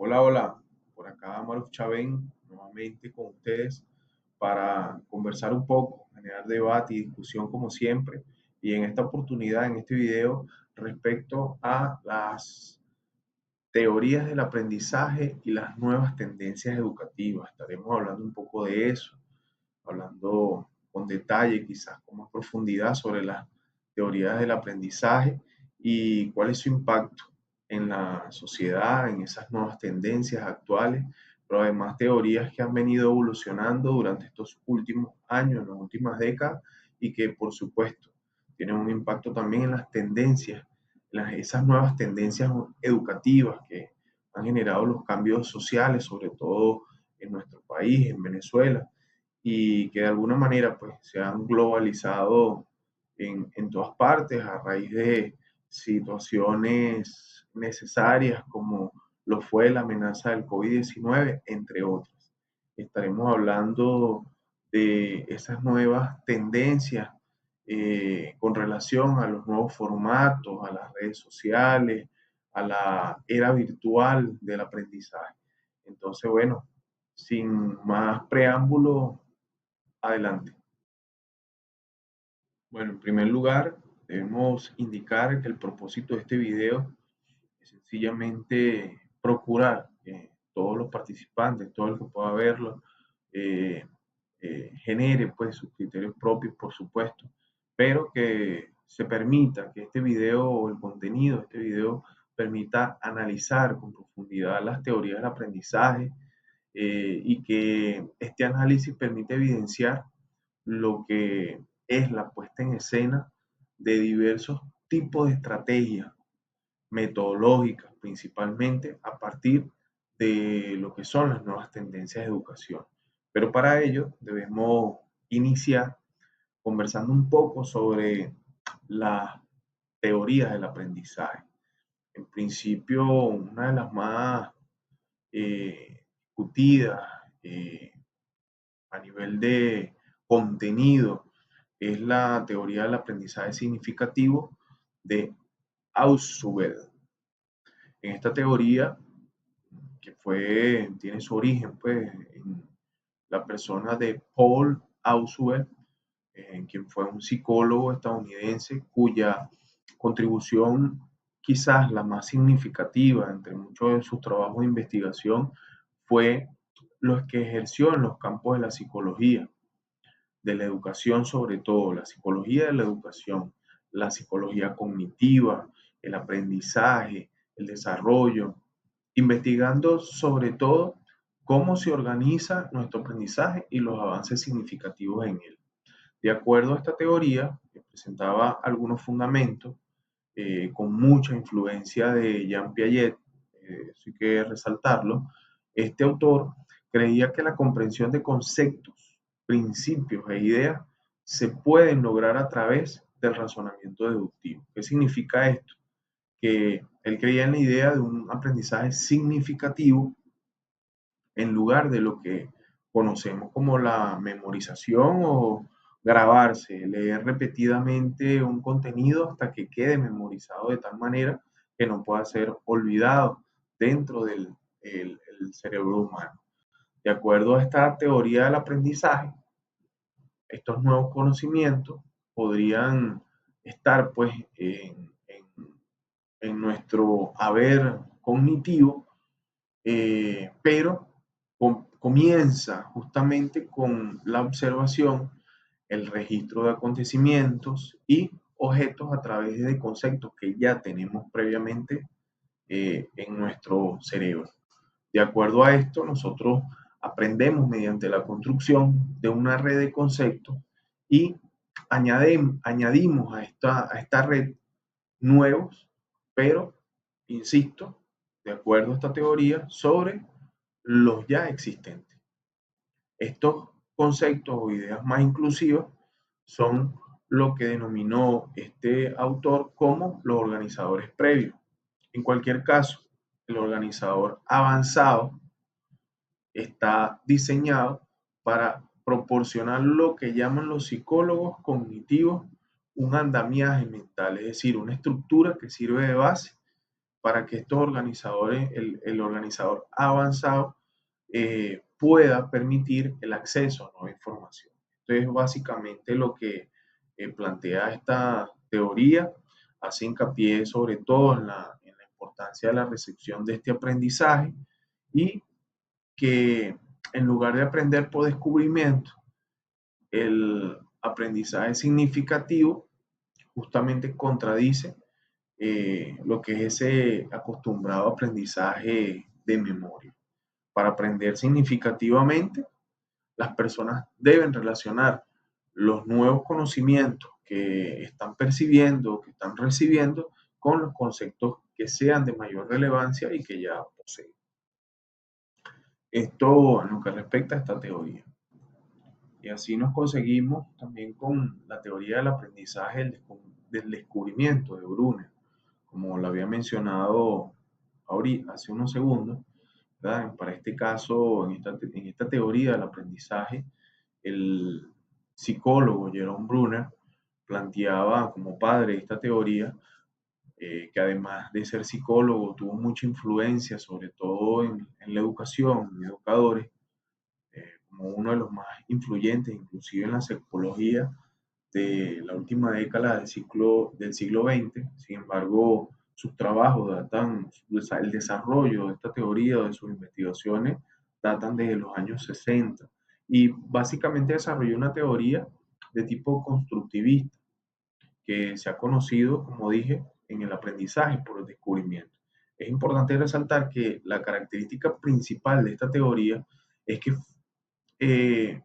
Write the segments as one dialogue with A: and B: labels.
A: Hola, hola, por acá Maruf Chavén, nuevamente con ustedes para conversar un poco, generar debate y discusión como siempre, y en esta oportunidad, en este video, respecto a las teorías del aprendizaje y las nuevas tendencias educativas. Estaremos hablando un poco de eso, hablando con detalle, quizás con más profundidad sobre las teorías del aprendizaje y cuál es su impacto en la sociedad, en esas nuevas tendencias actuales, pero además teorías que han venido evolucionando durante estos últimos años, en las últimas décadas, y que por supuesto tienen un impacto también en las tendencias, esas nuevas tendencias educativas que han generado los cambios sociales, sobre todo en nuestro país, en Venezuela, y que de alguna manera pues se han globalizado en todas partes a raíz de situaciones necesarias como lo fue la amenaza del COVID-19, entre otras. Estaremos hablando de esas nuevas tendencias con relación a los nuevos formatos, a las redes sociales, a la era virtual del aprendizaje. Entonces, bueno, sin más preámbulo, adelante. Bueno, en primer lugar, debemos indicar que el propósito de este video es sencillamente procurar que todos los participantes, todo el que pueda verlo, eh, genere pues sus criterios propios, por supuesto, pero que se permita que este video o el contenido de este video permita analizar con profundidad las teorías del aprendizaje y que este análisis permite evidenciar lo que es la puesta en escena de diversos tipos de estrategias metodológicas, principalmente a partir de lo que son las nuevas tendencias de educación. Pero para ello debemos iniciar conversando un poco sobre las teorías del aprendizaje. En principio, una de las más discutidas a nivel de contenido es la teoría del aprendizaje significativo de Ausubel. En esta teoría, que tiene su origen pues, en la persona de Paul Ausubel, quien fue un psicólogo estadounidense cuya contribución quizás la más significativa entre muchos de sus trabajos de investigación fue los que ejerció en los campos de la psicología, de la educación sobre todo, la psicología de la educación, la psicología cognitiva, el aprendizaje, el desarrollo, investigando sobre todo cómo se organiza nuestro aprendizaje y los avances significativos en él. De acuerdo a esta teoría, que presentaba algunos fundamentos con mucha influencia de Jean Piaget, eso hay que resaltarlo, este autor creía que la comprensión de conceptos, principios e ideas se pueden lograr a través del razonamiento deductivo. ¿Qué significa esto? Que él creía en la idea de un aprendizaje significativo en lugar de lo que conocemos como la memorización o grabarse, leer repetidamente un contenido hasta que quede memorizado de tal manera que no pueda ser olvidado dentro del el cerebro humano. De acuerdo a esta teoría del aprendizaje, estos nuevos conocimientos podrían estar pues en nuestro haber cognitivo, pero comienza justamente con la observación, el registro de acontecimientos y objetos a través de conceptos que ya tenemos previamente en nuestro cerebro. De acuerdo a esto, nosotros aprendemos mediante la construcción de una red de conceptos y añadimos a esta red nuevos, pero, insisto, de acuerdo a esta teoría, sobre los ya existentes. Estos conceptos o ideas más inclusivas son lo que denominó este autor como los organizadores previos. En cualquier caso, el organizador avanzado está diseñado para proporcionar lo que llaman los psicólogos cognitivos un andamiaje mental, es decir, una estructura que sirve de base para que estos organizadores, el organizador avanzado, pueda permitir el acceso a nueva información. Esto es básicamente lo que plantea esta teoría, hace hincapié sobre todo en la importancia de la recepción de este aprendizaje y que en lugar de aprender por descubrimiento, el aprendizaje significativo justamente contradice lo que es ese acostumbrado aprendizaje de memoria. Para aprender significativamente, las personas deben relacionar los nuevos conocimientos que están percibiendo, que están recibiendo, con los conceptos que sean de mayor relevancia y que ya poseen. Esto en lo que respecta a esta teoría. Y así nos conseguimos también con la teoría del aprendizaje del descubrimiento de Brunner, como lo había mencionado ahorita, hace unos segundos, ¿verdad? Para este caso, en esta teoría del aprendizaje, el psicólogo Jerome Brunner planteaba como padre de esta teoría, que además de ser psicólogo, tuvo mucha influencia, sobre todo en la educación, en educadores, como uno de los más influyentes, inclusive en la psicología de la última década del siglo XX. Sin embargo, sus trabajos datan, el desarrollo de esta teoría o de sus investigaciones datan desde los años 60 y básicamente desarrolló una teoría de tipo constructivista que se ha conocido, como dije, en el aprendizaje por el descubrimiento. Es importante resaltar que la característica principal de esta teoría es que eh,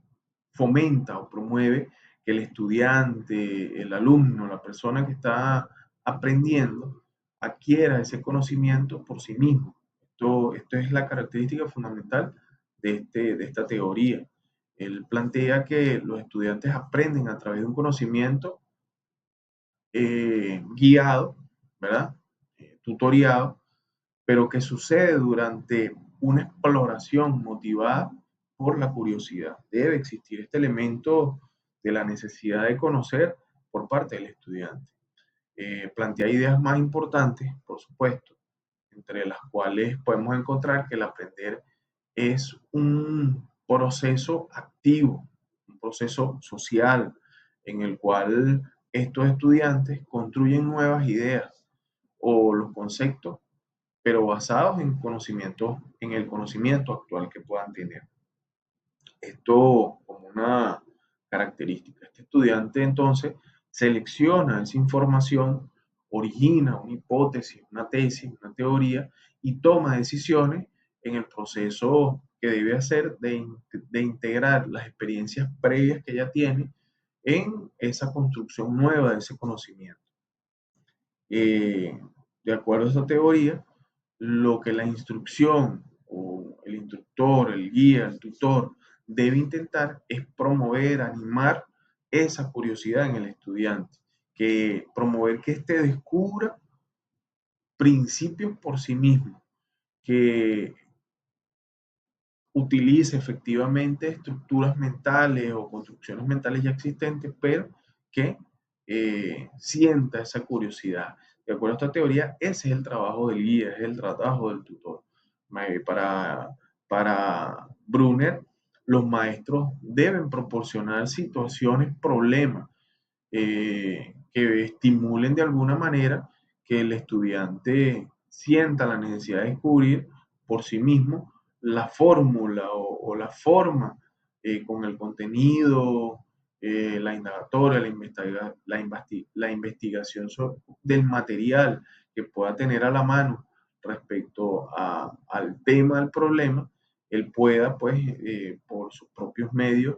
A: fomenta o promueve que el estudiante, el alumno, la persona que está aprendiendo, adquiera ese conocimiento por sí mismo. Esto es la característica fundamental de esta teoría. Él plantea que los estudiantes aprenden a través de un conocimiento guiado, ¿verdad? Tutoriado, pero que sucede durante una exploración motivada por la curiosidad. Debe existir este elemento de la necesidad de conocer por parte del estudiante. Plantea ideas más importantes, por supuesto, entre las cuales podemos encontrar que el aprender es un proceso activo, un proceso social, en el cual estos estudiantes construyen nuevas ideas o los conceptos, pero basados en conocimiento, en el conocimiento actual que puedan tener. Esto como una característica. Este estudiante entonces selecciona esa información, origina una hipótesis, una tesis, una teoría y toma decisiones en el proceso que debe hacer de integrar las experiencias previas que ya tiene en esa construcción nueva de ese conocimiento. De acuerdo a esta teoría, lo que la instrucción o el instructor, el guía, el tutor debe intentar es promover, animar esa curiosidad en el estudiante, que promover que éste descubra principios por sí mismo, que utilice efectivamente estructuras mentales o construcciones mentales ya existentes, pero que sienta esa curiosidad. De acuerdo a esta teoría, ese es el trabajo del guía, es el trabajo del tutor. Para, para Brunner, los maestros deben proporcionar situaciones, problemas, que estimulen de alguna manera que el estudiante sienta la necesidad de descubrir por sí mismo la fórmula o la forma con el contenido, la indagatoria, la investigación del material que pueda tener a la mano respecto al tema, al problema, él pueda, pues, por sus propios medios,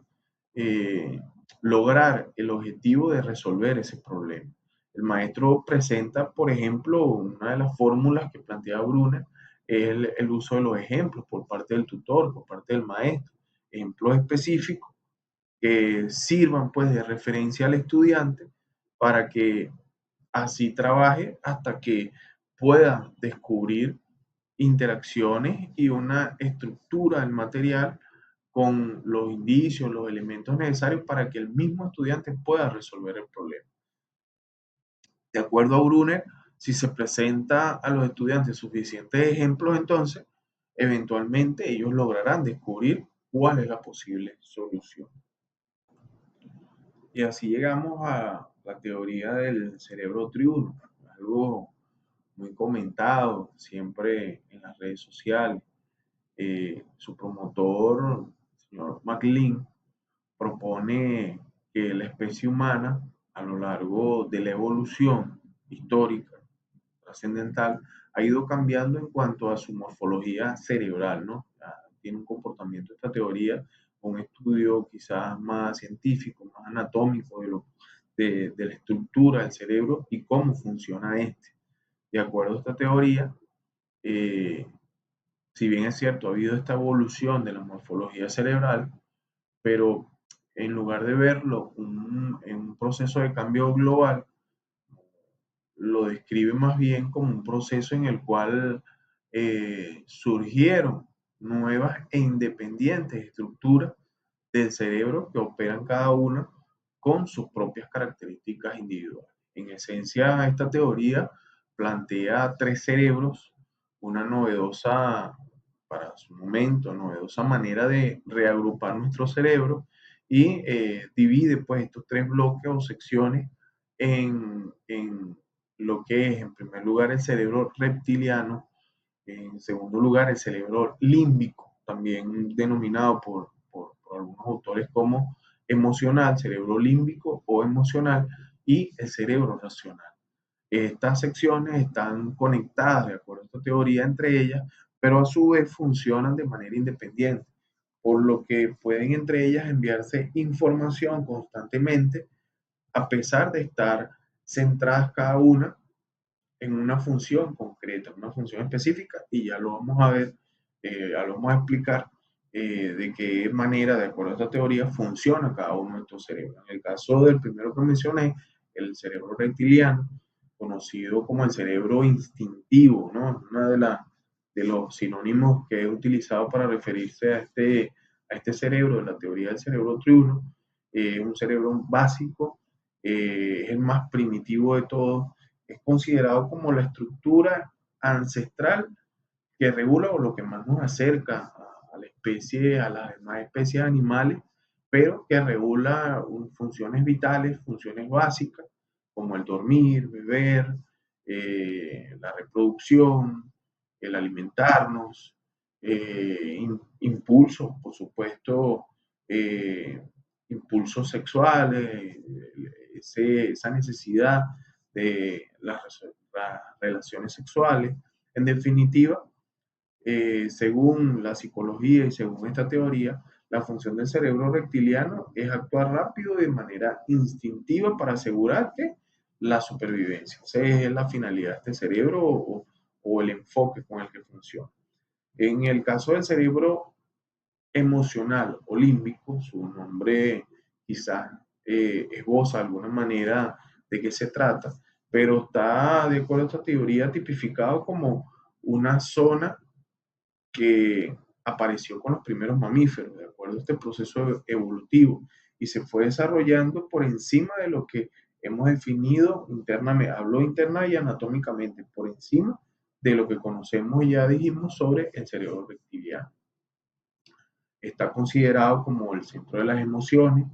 A: eh, lograr el objetivo de resolver ese problema. El maestro presenta, por ejemplo, una de las fórmulas que plantea Brunner, es el uso de los ejemplos por parte del tutor, por parte del maestro, ejemplos específicos que sirvan pues de referencia al estudiante para que así trabaje hasta que pueda descubrir interacciones y una estructura del material con los indicios, los elementos necesarios para que el mismo estudiante pueda resolver el problema. De acuerdo a Brunner, Si se presenta a los estudiantes suficientes ejemplos, entonces, eventualmente ellos lograrán descubrir cuál es la posible solución. Y así llegamos a la teoría del cerebro triuno, algo muy comentado siempre en las redes sociales. Su promotor, el señor MacLean, propone que la especie humana, a lo largo de la evolución histórica, trascendental, ha ido cambiando en cuanto a su morfología cerebral, ¿no? Tiene un comportamiento, esta teoría, un estudio quizás más científico, más anatómico de la estructura del cerebro y cómo funciona este. De acuerdo a esta teoría, eh, si bien es cierto, ha habido esta evolución de la morfología cerebral, pero en lugar de verlo en un proceso de cambio global, lo describe más bien como un proceso en el cual surgieron nuevas e independientes estructuras del cerebro que operan cada una con sus propias características individuales. En esencia, esta teoría plantea tres cerebros, una novedosa, para su momento, novedosa manera de reagrupar nuestro cerebro y divide pues estos tres bloques o secciones en lo que es, en primer lugar, el cerebro reptiliano, en segundo lugar, el cerebro límbico, también denominado por algunos autores como emocional, cerebro límbico o emocional, y el cerebro racional. Estas secciones están conectadas, de acuerdo a esta teoría, entre ellas, pero a su vez funcionan de manera independiente, por lo que pueden entre ellas enviarse información constantemente, a pesar de estar centradas cada una en una función concreta, una función específica, y ya lo vamos a ver, ya lo vamos a explicar de qué manera, de acuerdo a esta teoría, funciona cada uno de estos cerebros. En el caso del primero que mencioné, el cerebro reptiliano, conocido como el cerebro instintivo, ¿no? Una de los sinónimos que he utilizado para referirse a este cerebro, de la teoría del cerebro triuno, un cerebro básico, es el más primitivo de todos, es considerado como la estructura ancestral que regula o lo que más nos acerca a la especie, a las demás especies animales, pero que regula funciones vitales, funciones básicas, como el dormir, beber, la reproducción, el alimentarnos, impulsos, por supuesto, eh, impulsos sexuales, esa necesidad de las relaciones sexuales. En definitiva, según la psicología y según esta teoría, la función del cerebro reptiliano es actuar rápido de manera instintiva para asegurarte la supervivencia. Esa es la finalidad de este cerebro o el enfoque con el que funciona. En el caso del cerebro emocional o límbico, su nombre quizás esboza alguna manera de qué se trata, pero está, de acuerdo a esta teoría, tipificado como una zona que apareció con los primeros mamíferos, de acuerdo a este proceso evolutivo, y se fue desarrollando por encima de lo que hemos definido internamente, hablo interna y anatómicamente, por encima de lo que conocemos y ya dijimos sobre el cerebro reptiliano. Está considerado como el centro de las emociones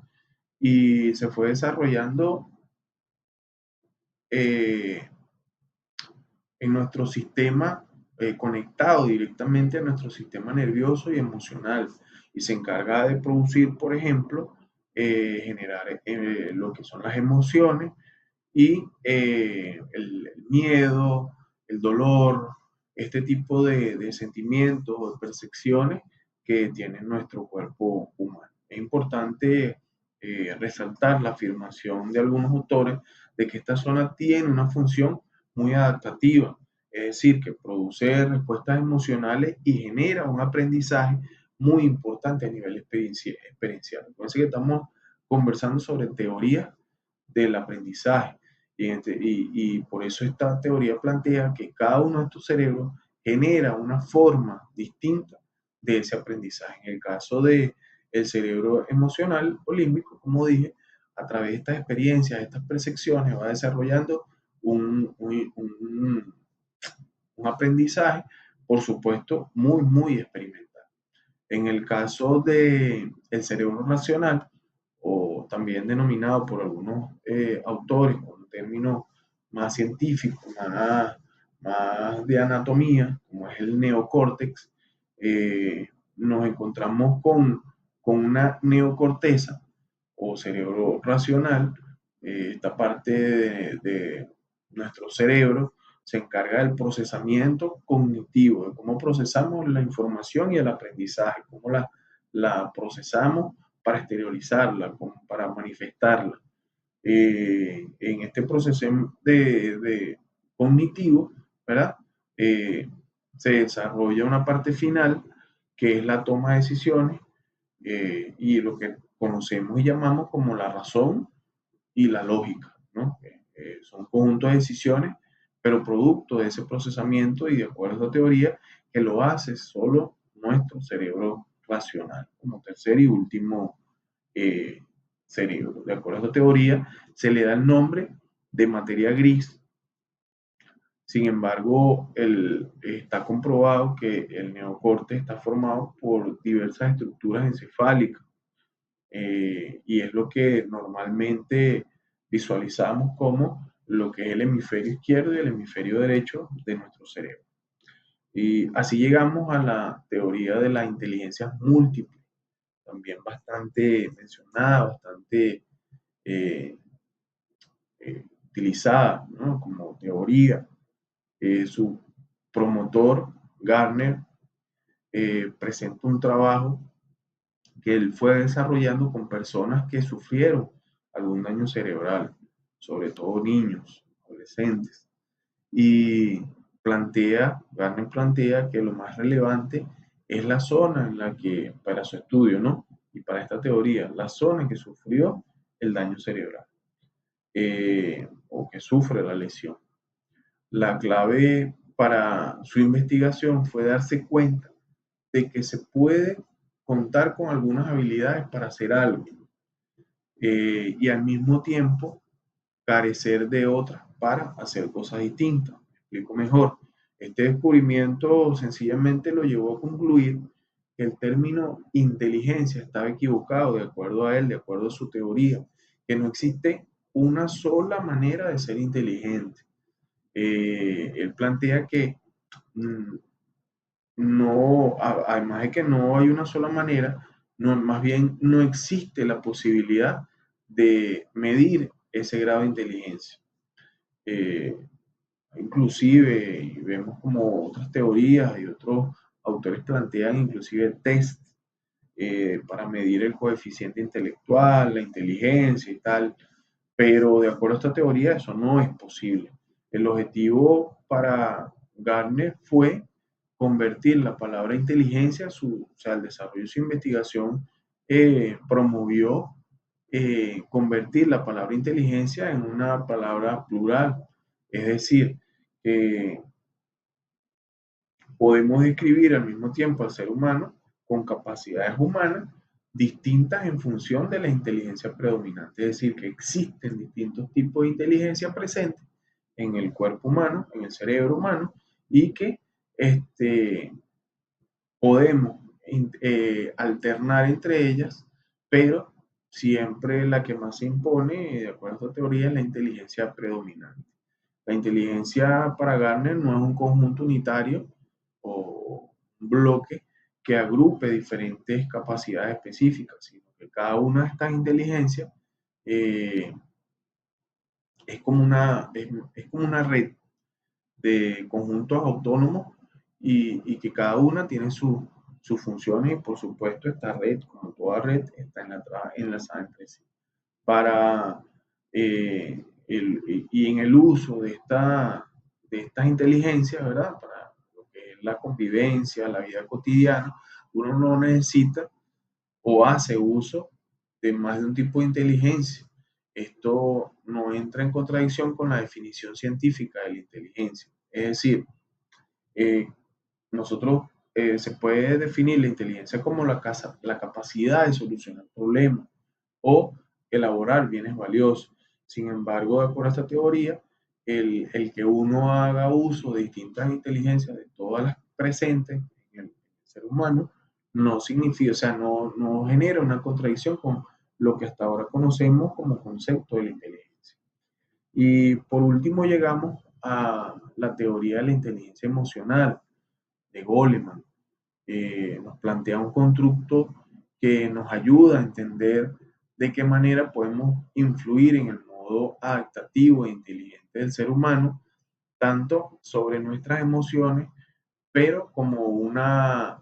A: y se fue desarrollando eh, en nuestro sistema, conectado directamente a nuestro sistema nervioso y emocional, y se encarga de producir, por ejemplo, generar lo que son las emociones y el miedo, el dolor, este tipo de sentimientos o de percepciones que tiene nuestro cuerpo humano. Es importante resaltar la afirmación de algunos autores de que esta zona tiene una función muy adaptativa, es decir, que produce respuestas emocionales y genera un aprendizaje muy importante a nivel experiencial. Entonces que estamos conversando sobre teoría del aprendizaje y por eso esta teoría plantea que cada uno de estos cerebros genera una forma distinta de ese aprendizaje. En el caso del cerebro emocional o límbico, como dije, a través de estas experiencias, estas percepciones, va desarrollando un aprendizaje, por supuesto, muy experimental. En el caso del cerebro racional, o también denominado por algunos autores con términos más científicos, más de anatomía, como es el neocórtex, nos encontramos con una neocorteza o cerebro racional. Esta parte de nuestro cerebro se encarga del procesamiento cognitivo, de cómo procesamos la información y el aprendizaje, cómo la procesamos para exteriorizarla, para manifestarla. En este proceso de cognitivo, ¿verdad? Eh, Se desarrolla una parte final que es la toma de decisiones y lo que conocemos y llamamos como la razón y la lógica, ¿no? Son conjuntos de decisiones, pero producto de ese procesamiento y de acuerdo a esta teoría, que lo hace solo nuestro cerebro racional, como tercer y último eh, cerebro. De acuerdo a esta teoría, se le da el nombre de materia gris. Sin embargo, está comprobado que el neocorte está formado por diversas estructuras encefálicas y es lo que normalmente visualizamos como lo que es el hemisferio izquierdo y el hemisferio derecho de nuestro cerebro. Y así llegamos a la teoría de la inteligencia múltiple, también bastante mencionada, bastante eh, utilizada, ¿no? Como teoría. Su promotor, Garner, presenta un trabajo que él fue desarrollando con personas que sufrieron algún daño cerebral, sobre todo niños, adolescentes. Y Garner plantea que lo más relevante es la zona en la que, para su estudio, ¿no? Y para esta teoría, la zona en que sufrió el daño cerebral o que sufre la lesión. La clave para su investigación fue darse cuenta de que se puede contar con algunas habilidades para hacer algo y al mismo tiempo carecer de otras para hacer cosas distintas. Me explico mejor. Este descubrimiento sencillamente lo llevó a concluir que el término inteligencia estaba equivocado de acuerdo a él, de acuerdo a su teoría, que no existe una sola manera de ser inteligente. Él plantea que mm, no, además de que no hay una sola manera, no, más bien no existe la posibilidad de medir ese grado de inteligencia. Eh, Inclusive, y vemos como otras teorías y otros autores plantean inclusive test para medir el coeficiente intelectual, la inteligencia y tal, pero de acuerdo a esta teoría eso no es posible. El objetivo para Gardner fue convertir la palabra inteligencia, o sea, el desarrollo de su investigación promovió convertir la palabra inteligencia en una palabra plural, es decir, podemos describir al mismo tiempo al ser humano con capacidades humanas distintas en función de la inteligencia predominante, es decir, que existen distintos tipos de inteligencia presentes en el cuerpo humano, en el cerebro humano, y que este, podemos alternar entre ellas, pero siempre la que más se impone, de acuerdo a esta teoría, es la inteligencia predominante. La inteligencia para Gardner no es un conjunto unitario o un bloque que agrupe diferentes capacidades específicas, sino que cada una de estas inteligencias eh, es como una red de conjuntos autónomos y que cada una tiene sus funciones y por supuesto esta red, como toda red, está enlazada entre sí. Para, y en el uso de estas inteligencias, ¿verdad? Para lo que es la convivencia, la vida cotidiana, uno no necesita o hace uso de más de un tipo de inteligencia. Esto no entra en contradicción con la definición científica de la inteligencia. Es decir, eh, nosotros se puede definir la inteligencia como la capacidad de solucionar problemas o elaborar bienes valiosos. Sin embargo, de acuerdo a esta teoría, el que uno haga uso de distintas inteligencias, de todas las presentes en el ser humano, no significa, o sea, no genera una contradicción con lo que hasta ahora conocemos como concepto de la inteligencia. Y por último llegamos a la teoría de la inteligencia emocional de Goleman. Nos plantea un constructo que nos ayuda a entender de qué manera podemos influir en el modo adaptativo e inteligente del ser humano, tanto sobre nuestras emociones, pero como una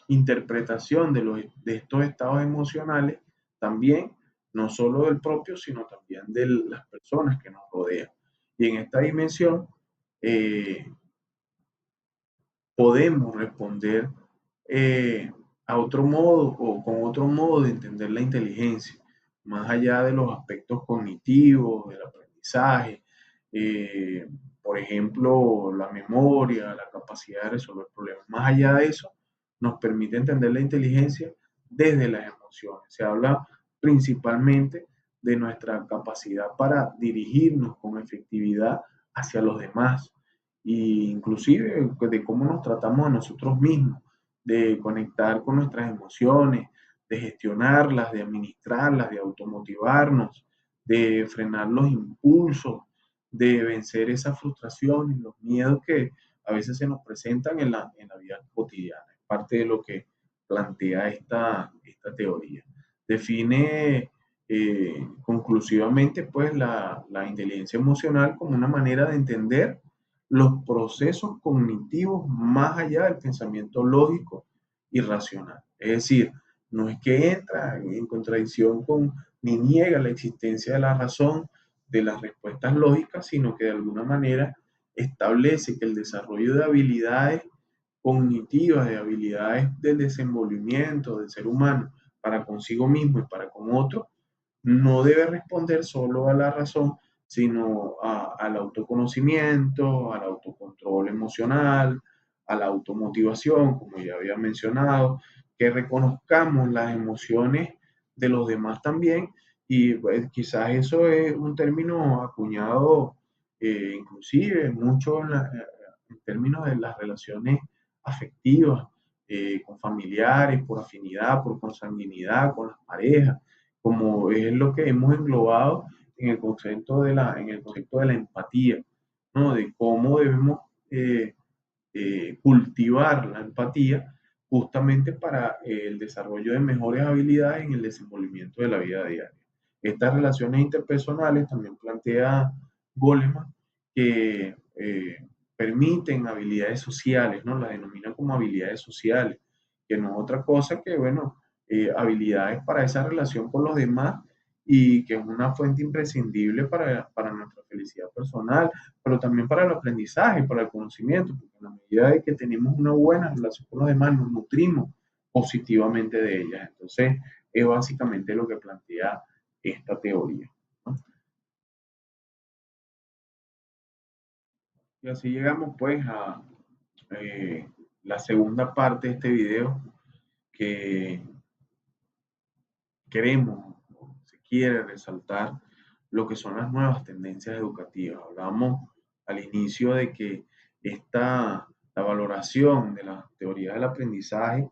A: interpretación de estos estados emocionales, también no solo del propio, sino también de las personas que nos rodean. Y en esta dimensión eh, podemos responder a otro modo o con otro modo de entender la inteligencia, más allá de los aspectos cognitivos, del aprendizaje, eh, por ejemplo, la memoria, la capacidad de resolver problemas. Más allá de eso, nos permite entender la inteligencia desde las emociones. Se habla principalmente de nuestra capacidad para dirigirnos con efectividad hacia los demás, e inclusive de cómo nos tratamos a nosotros mismos, de conectar con nuestras emociones, de gestionarlas, de administrarlas, de automotivarnos, de frenar los impulsos, de vencer esas frustraciones, los miedos que a veces se nos presentan en la vida cotidiana. Es parte de lo que plantea esta teoría. Define conclusivamente pues la inteligencia emocional como una manera de entender los procesos cognitivos más allá del pensamiento lógico y racional. Es decir, no es que entra en contradicción con ni niega la existencia de la razón, de las respuestas lógicas, sino que de alguna manera establece que el desarrollo de habilidades cognitivas, de habilidades del desenvolvimiento del ser humano para consigo mismo y para con otros, no debe responder solo a la razón, sino al autoconocimiento, al autocontrol emocional, a la automotivación, como ya había mencionado, que reconozcamos las emociones de los demás también, y pues, quizás eso es un término acuñado inclusive mucho en términos de las relaciones afectivas, con familiares, por afinidad, por consanguinidad, con las parejas, como es lo que hemos englobado en el concepto de la empatía, ¿no? De cómo debemos eh, cultivar la empatía justamente para el desarrollo de mejores habilidades en el desenvolvimiento de la vida diaria. Estas relaciones interpersonales también plantea Goleman que permiten habilidades sociales, ¿no? Las denomina como habilidades sociales, que no es otra cosa que, bueno, habilidades para esa relación con los demás y que es una fuente imprescindible para nuestra felicidad personal, pero también para el aprendizaje, para el conocimiento, porque en la medida de que tenemos una buena relación con los demás, nos nutrimos positivamente de ellas. Entonces, es básicamente lo que plantea esta teoría, ¿no? Y así llegamos pues a eh, la segunda parte de este video, que queremos, se quiere resaltar lo que son las nuevas tendencias educativas. Hablamos al inicio de que la valoración de las teorías del aprendizaje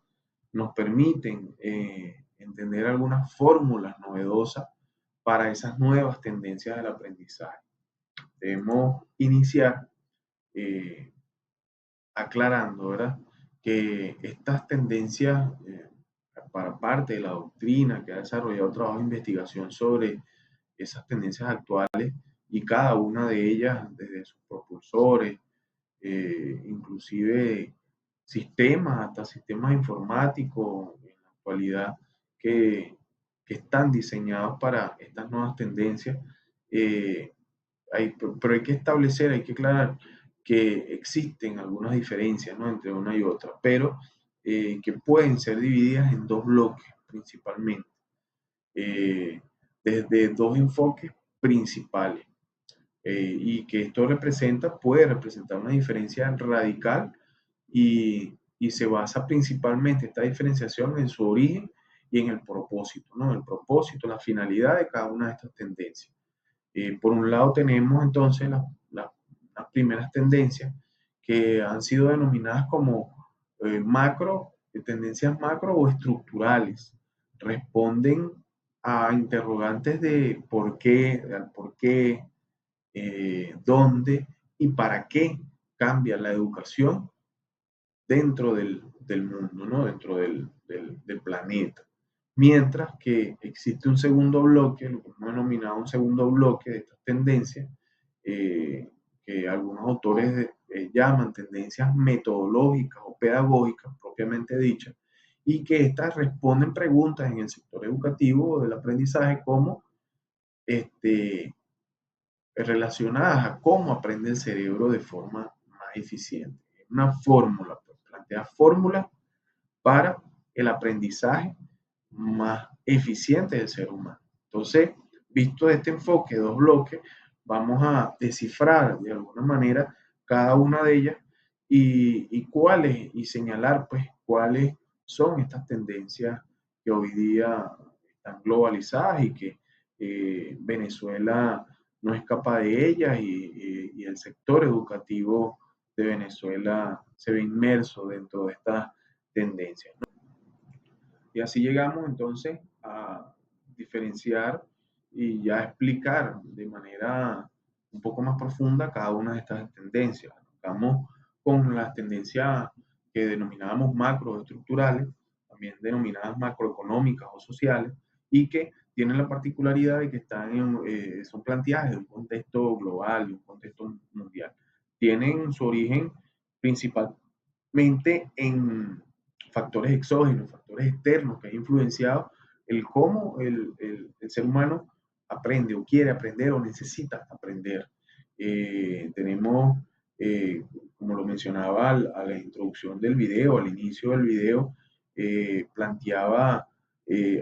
A: nos permiten entender algunas fórmulas novedosas para esas nuevas tendencias del aprendizaje. Debemos iniciar eh, aclarando, ¿verdad? Que estas tendencias, para parte de la doctrina que ha desarrollado trabajo de investigación sobre esas tendencias actuales y cada una de ellas, desde sus propulsores, inclusive sistemas, hasta sistemas informáticos en la actualidad que, que están diseñados para estas nuevas tendencias. eh, pero hay que establecer, hay que aclarar que existen algunas diferencias, ¿no? Entre una y otra, pero que pueden ser divididas en dos bloques principalmente, eh, desde dos enfoques principales, y que esto puede representar una diferencia radical y se basa principalmente esta diferenciación en su origen y en el propósito, ¿no? El propósito, la finalidad de cada una de estas tendencias. Por un lado tenemos entonces las unas primeras tendencias que han sido denominadas como tendencias macro o estructurales. Responden a interrogantes de por qué, dónde y para qué cambia la educación dentro del mundo, ¿no? Dentro del planeta. Mientras que existe un segundo bloque, lo que hemos denominado un segundo bloque de estas tendencias, que algunos autores llaman tendencias metodológicas o pedagógicas propiamente dichas, y que estas responden preguntas en el sector educativo o del aprendizaje como este, relacionadas a cómo aprende el cerebro de forma más eficiente. Una fórmula, pues, plantea fórmulas para el aprendizaje más eficiente del ser humano. Entonces, visto este enfoque, dos bloques, vamos a descifrar de alguna manera cada una de ellas y señalar pues cuáles son estas tendencias que hoy día están globalizadas y que Venezuela no escapa de ellas y el sector educativo de Venezuela se ve inmerso dentro de estas tendencias, ¿no? Y así llegamos entonces a diferenciar y ya explicar de manera un poco más profunda cada una de estas tendencias. Estamos con las tendencias que denominábamos macroestructurales, también denominadas macroeconómicas o sociales, y que tienen la particularidad de que son planteadas en un contexto global, en un contexto mundial. Tienen su origen principalmente en factores exógenos, factores externos que han influenciado el cómo el ser humano aprende o quiere aprender o necesita aprender. Tenemos, como lo mencionaba a la introducción del video, al inicio del video, planteaba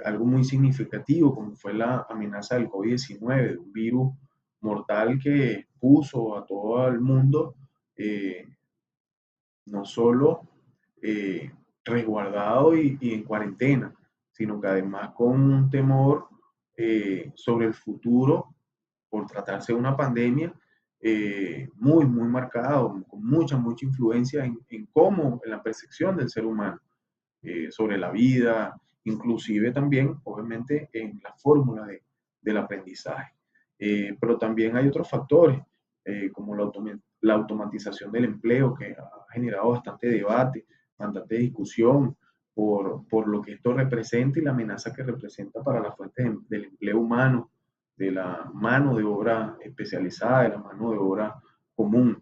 A: algo muy significativo, como fue la amenaza del COVID-19, un virus mortal que puso a todo el mundo no solo eh, resguardado y en cuarentena, sino que además con un temor sobre el futuro por tratarse de una pandemia muy marcado, con mucha influencia en cómo, en la percepción del ser humano sobre la vida, inclusive también, obviamente, en la fórmula del aprendizaje. Pero también hay otros factores, como la automatización del empleo, que ha generado bastante debate, bastante discusión por lo que esto representa y la amenaza que representa para las fuentes del empleo humano, de la mano de obra especializada, de la mano de obra común.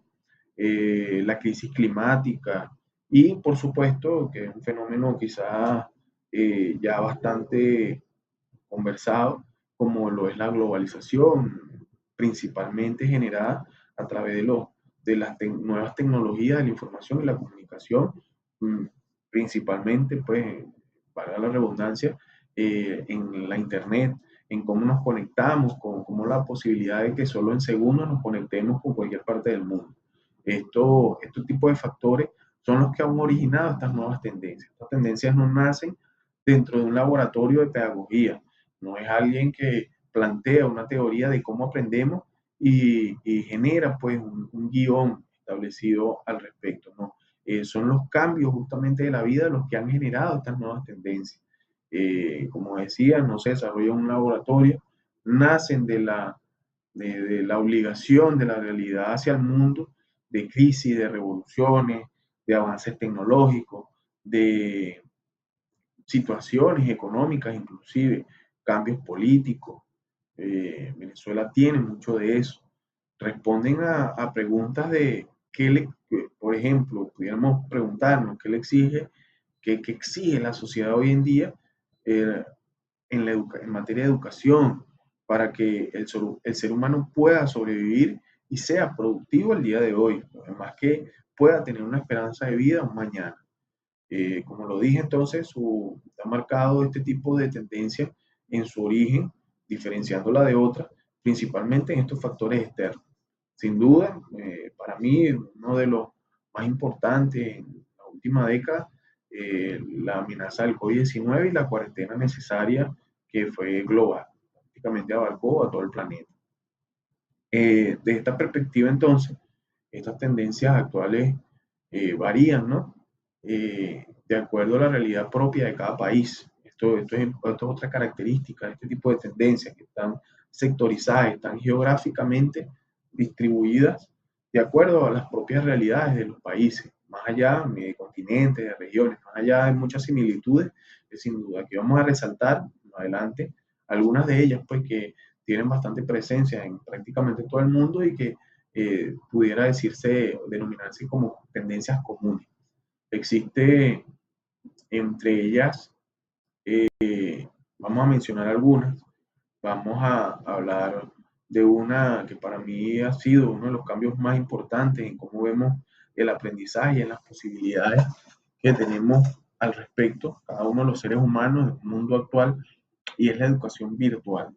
A: La crisis climática y, por supuesto, que es un fenómeno quizás ya bastante conversado, como lo es la globalización, principalmente generada a través de las nuevas tecnologías de la información y la comunicación, mm, principalmente, pues, para la redundancia, en la Internet, en cómo nos conectamos, con cómo la posibilidad de que solo en segundos nos conectemos con cualquier parte del mundo. Estos tipos de factores son los que han originado estas nuevas tendencias. Estas tendencias no nacen dentro de un laboratorio de pedagogía, no es alguien que plantea una teoría de cómo aprendemos y genera pues un guión establecido al respecto, ¿no? Son los cambios justamente de la vida los que han generado estas nuevas tendencias. Como decía, no se desarrolla en un laboratorio, nacen de la obligación de la realidad hacia el mundo, de crisis, de revoluciones, de avances tecnológicos, de situaciones económicas, inclusive cambios políticos. Venezuela tiene mucho de eso. Responden a preguntas de por ejemplo, pudiéramos preguntarnos qué exige la sociedad hoy en día eh, en materia de educación para que el ser humano pueda sobrevivir y sea productivo el día de hoy, además que pueda tener una esperanza de vida un mañana. Como lo dije entonces, está marcado este tipo de tendencia en su origen, diferenciándola de otras, principalmente en estos factores externos. Sin duda, para mí, uno de los más importantes en la última década, la amenaza del COVID-19 y la cuarentena necesaria que fue global, prácticamente abarcó a todo el planeta. De esta perspectiva, entonces, estas tendencias actuales varían, ¿no? De acuerdo a la realidad propia de cada país. Esto es otra característica de este tipo de tendencias que están sectorizadas, están geográficamente distribuidas de acuerdo a las propias realidades de los países, más allá de continentes, de regiones, más allá de muchas similitudes, que sin duda que vamos a resaltar más adelante algunas de ellas, pues que tienen bastante presencia en prácticamente todo el mundo y que pudiera decirse, denominarse como tendencias comunes. Existe entre ellas, vamos a mencionar algunas, vamos a hablar de una que para mí ha sido uno de los cambios más importantes en cómo vemos el aprendizaje y en las posibilidades que tenemos al respecto, cada uno de los seres humanos en el mundo actual, y es la educación virtual.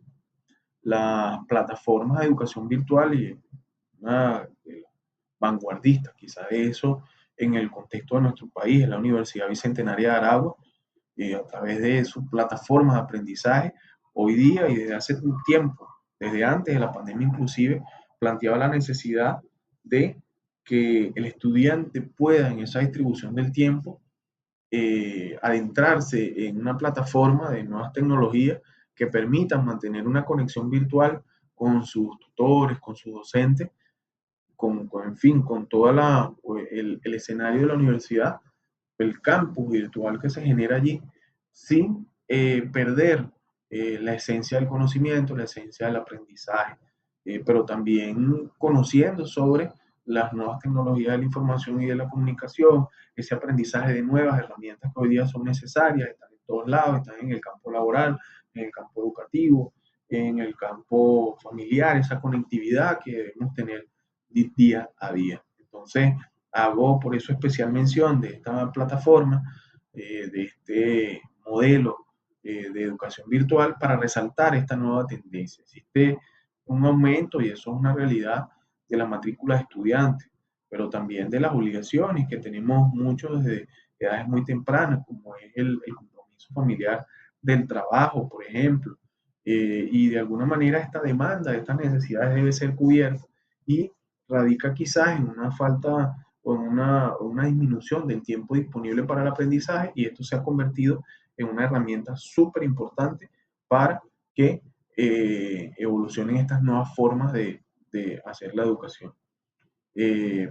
A: Las plataformas de educación virtual y una vanguardista, quizá de eso en el contexto de nuestro país, en la Universidad Bicentenaria de Aragua, a través de sus plataformas de aprendizaje, hoy día y desde hace un tiempo, desde antes de la pandemia inclusive, planteaba la necesidad de que el estudiante pueda en esa distribución del tiempo adentrarse en una plataforma de nuevas tecnologías que permitan mantener una conexión virtual con sus tutores, con sus docentes, en fin, con todo el escenario de la universidad, el campus virtual que se genera allí, sin perder la esencia del conocimiento, la esencia del aprendizaje, pero también conociendo sobre las nuevas tecnologías de la información y de la comunicación, ese aprendizaje de nuevas herramientas que hoy día son necesarias, están en todos lados, están en el campo laboral, en el campo educativo, en el campo familiar, esa conectividad que debemos tener día a día. Entonces, hago por eso especial mención de esta plataforma, de este modelo de educación virtual para resaltar esta nueva tendencia. Existe un aumento, y eso es una realidad, de la matrícula de estudiantes, pero también de las obligaciones que tenemos muchos desde edades muy tempranas, como es el compromiso familiar del trabajo, por ejemplo, y de alguna manera esta demanda, estas necesidades debe ser cubierta y radica quizás en una falta o en una disminución del tiempo disponible para el aprendizaje, y esto se ha convertido en una herramienta súper importante para que evolucionen estas nuevas formas de hacer la educación.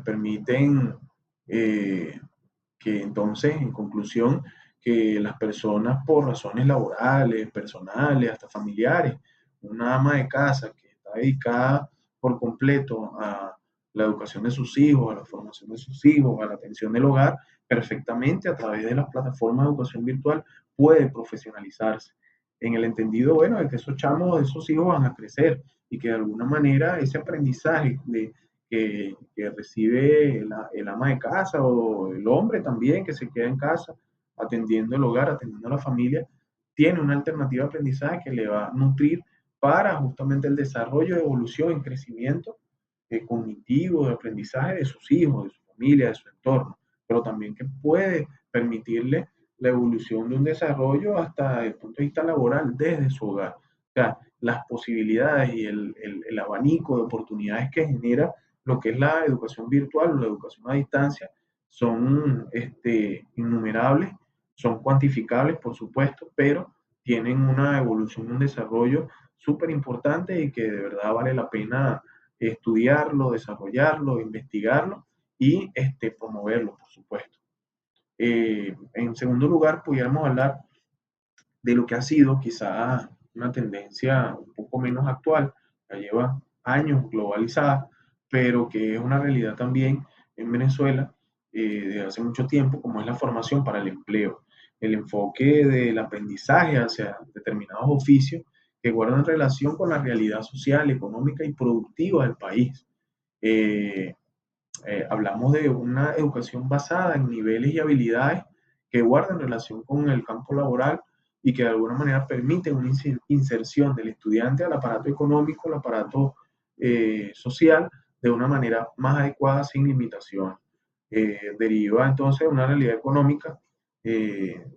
A: Permiten que entonces, en conclusión, que las personas por razones laborales, personales, hasta familiares, una ama de casa que está dedicada por completo a la educación de sus hijos, a la formación de sus hijos, a la atención del hogar, perfectamente a través de las plataformas de educación virtual puede profesionalizarse. En el entendido, bueno, de que esos chamos, esos hijos van a crecer y que de alguna manera ese aprendizaje que recibe el ama de casa o el hombre también que se queda en casa atendiendo el hogar, atendiendo a la familia, tiene una alternativa de aprendizaje que le va a nutrir para justamente el desarrollo, evolución y crecimiento cognitivo, de aprendizaje de sus hijos, de su familia, de su entorno, pero también que puede permitirle la evolución de un desarrollo hasta el punto de vista laboral desde su hogar. O sea, las posibilidades y el abanico de oportunidades que genera lo que es la educación virtual o la educación a distancia son innumerables, son cuantificables, por supuesto, pero tienen una evolución, un desarrollo súper importante y que de verdad vale la pena estudiarlo, desarrollarlo, investigarlo y promoverlo, por supuesto. En segundo lugar, pudiéramos hablar de lo que ha sido quizá una tendencia un poco menos actual, ya lleva años globalizada, pero que es una realidad también en Venezuela desde hace mucho tiempo, como es la formación para el empleo, el enfoque del aprendizaje hacia determinados oficios que guardan relación con la realidad social, económica y productiva del país. Eh, Hablamos de una educación basada en niveles y habilidades que guardan relación con el campo laboral y que de alguna manera permiten una inserción del estudiante al aparato económico, al aparato social, de una manera más adecuada, sin limitación. Deriva entonces de una realidad económica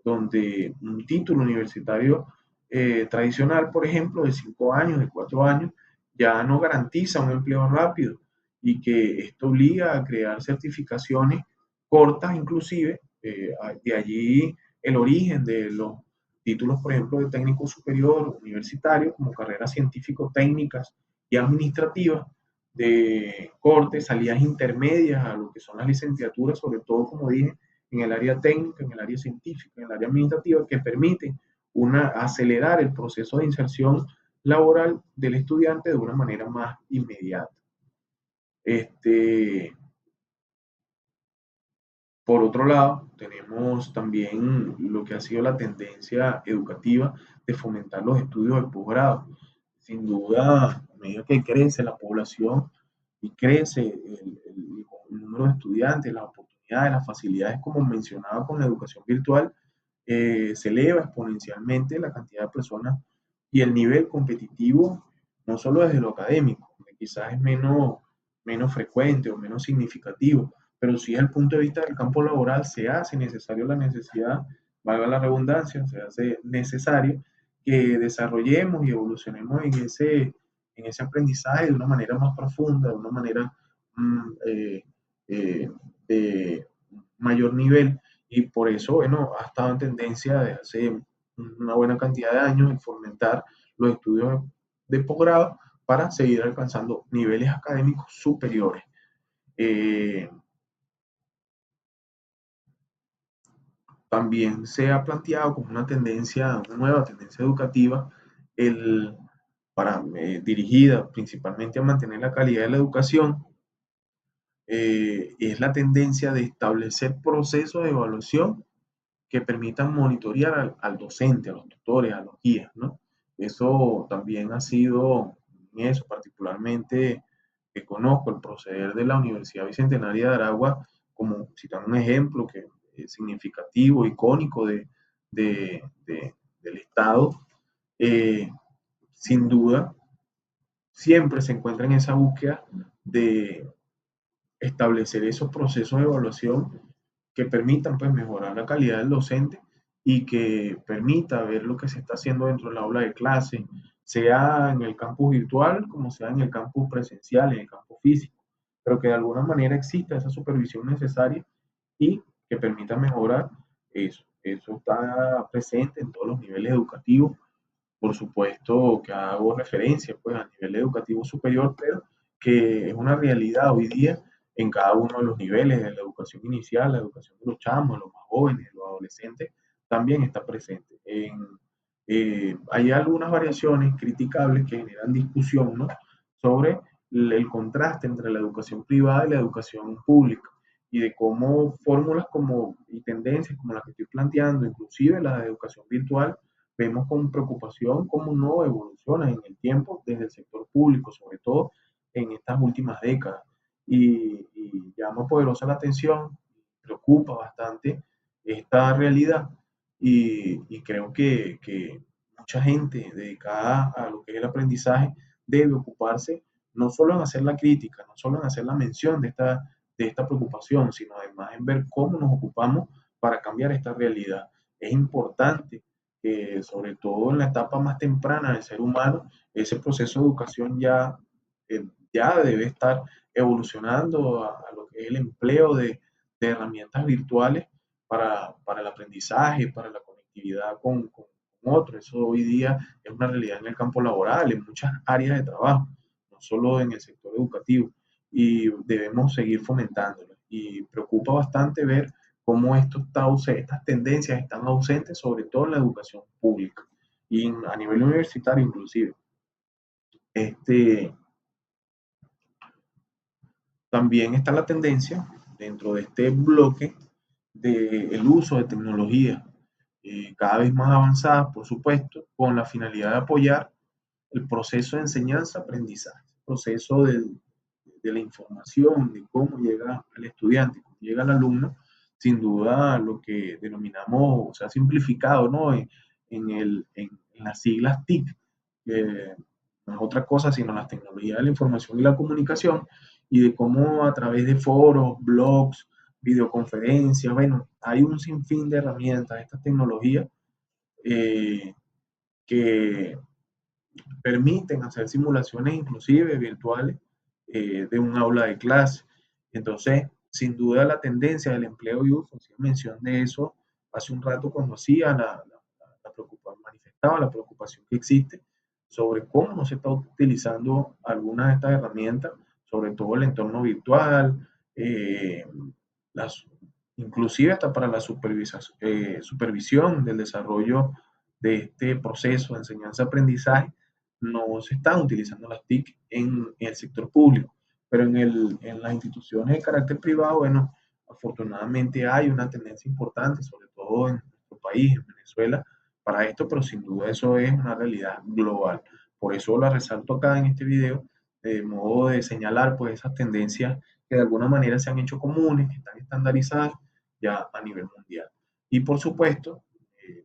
A: donde un título universitario tradicional, por ejemplo, de 5 años, de 4 años, ya no garantiza un empleo rápido y que esto obliga a crear certificaciones cortas inclusive, de allí el origen de los títulos, por ejemplo, de técnico superior universitario, como carreras científico-técnicas y administrativas, de corte, salidas intermedias a lo que son las licenciaturas, sobre todo, como dije, en el área técnica, en el área científica, en el área administrativa, que permiten acelerar el proceso de inserción laboral del estudiante de una manera más inmediata. Este, por otro lado, tenemos también lo que ha sido la tendencia educativa de fomentar los estudios de posgrado. Sin duda, a medida que crece la población y crece el número de estudiantes, las oportunidades, las facilidades, como mencionaba con la educación virtual, se eleva exponencialmente la cantidad de personas y el nivel competitivo, no solo desde lo académico, que quizás es menos frecuente o menos significativo, pero sí desde el punto de vista del campo laboral se hace necesario la necesidad, valga la redundancia, se hace necesario que desarrollemos y evolucionemos en ese aprendizaje de una manera más profunda, de una manera eh, de mayor nivel, y por eso, bueno, ha estado en tendencia desde hace una buena cantidad de años en fomentar los estudios de posgrado para seguir alcanzando niveles académicos superiores. Eh, También se ha planteado como una nueva tendencia educativa, el, dirigida principalmente a mantener la calidad de la educación, es la tendencia de establecer procesos de evaluación que permitan monitorear al docente, a los tutores, a los guías, ¿no? Eso también ha sido, en eso particularmente, que conozco el proceder de la Universidad Bicentenaria de Aragua, como citar un ejemplo que es significativo, icónico del Estado, eh, sin duda, siempre se encuentra en esa búsqueda de establecer esos procesos de evaluación que permitan, pues, mejorar la calidad del docente y que permita ver lo que se está haciendo dentro del aula de clase, sea en el campus virtual como sea en el campus presencial, en el campus físico, pero que de alguna manera exista esa supervisión necesaria y que permita mejorar eso. Eso está presente en todos los niveles educativos. Por supuesto que hago referencia, pues, a nivel educativo superior, pero que es una realidad hoy día en cada uno de los niveles, de la educación inicial, la educación de los chamos, de los más jóvenes, de los adolescentes, también está presente. Hay algunas variaciones criticables que generan discusión, ¿no?, sobre el contraste entre la educación privada y la educación pública, y de cómo fórmulas como, y tendencias como las que estoy planteando, inclusive la de educación virtual, vemos con preocupación cómo no evoluciona en el tiempo desde el sector público, sobre todo en estas últimas décadas. Y llama poderosa la atención, preocupa bastante esta realidad, y creo que mucha gente dedicada a lo que es el aprendizaje debe ocuparse no solo en hacer la crítica, no solo en hacer la mención de esta preocupación, sino además en ver cómo nos ocupamos para cambiar esta realidad. Es importante que, sobre todo en la etapa más temprana del ser humano, ese proceso de educación ya debe estar evolucionando a lo que es el empleo de herramientas virtuales para el aprendizaje, para la conectividad con otros. Eso hoy día es una realidad en el campo laboral, en muchas áreas de trabajo, no solo en el sector educativo, y debemos seguir fomentándolo. Y preocupa bastante ver cómo estas tendencias están ausentes, sobre todo en la educación pública y a nivel universitario inclusive. Este, También está la tendencia dentro de este bloque del uso de tecnologías cada vez más avanzadas, por supuesto, con la finalidad de apoyar el proceso de enseñanza-aprendizaje, el proceso de la información, de cómo llega al estudiante, cómo llega al alumno, sin duda lo que denominamos, o sea, simplificado, ¿no?, en las siglas TIC, que no es otra cosa sino las tecnologías de la información y la comunicación, y de cómo a través de foros, blogs, videoconferencias, bueno, hay un sinfín de herramientas, estas tecnologías, eh, que permiten hacer simulaciones inclusive virtuales, de un aula de clase. Entonces, sin duda la tendencia del empleo youth, hacía mención de eso hace un rato cuando hacía manifestaba la preocupación que existe sobre cómo no se está utilizando algunas de estas herramientas, sobre todo el entorno virtual, eh, las, inclusive hasta para la supervisión del desarrollo de este proceso de enseñanza-aprendizaje, no se están utilizando las TIC en el sector público, pero en las instituciones de carácter privado, bueno, afortunadamente hay una tendencia importante, sobre todo en nuestro país, en Venezuela, para esto, pero sin duda eso es una realidad global. Por eso la resalto acá en este video, de modo de señalar pues esas tendencias que de alguna manera se han hecho comunes, que están estandarizadas ya a nivel mundial. Y por supuesto,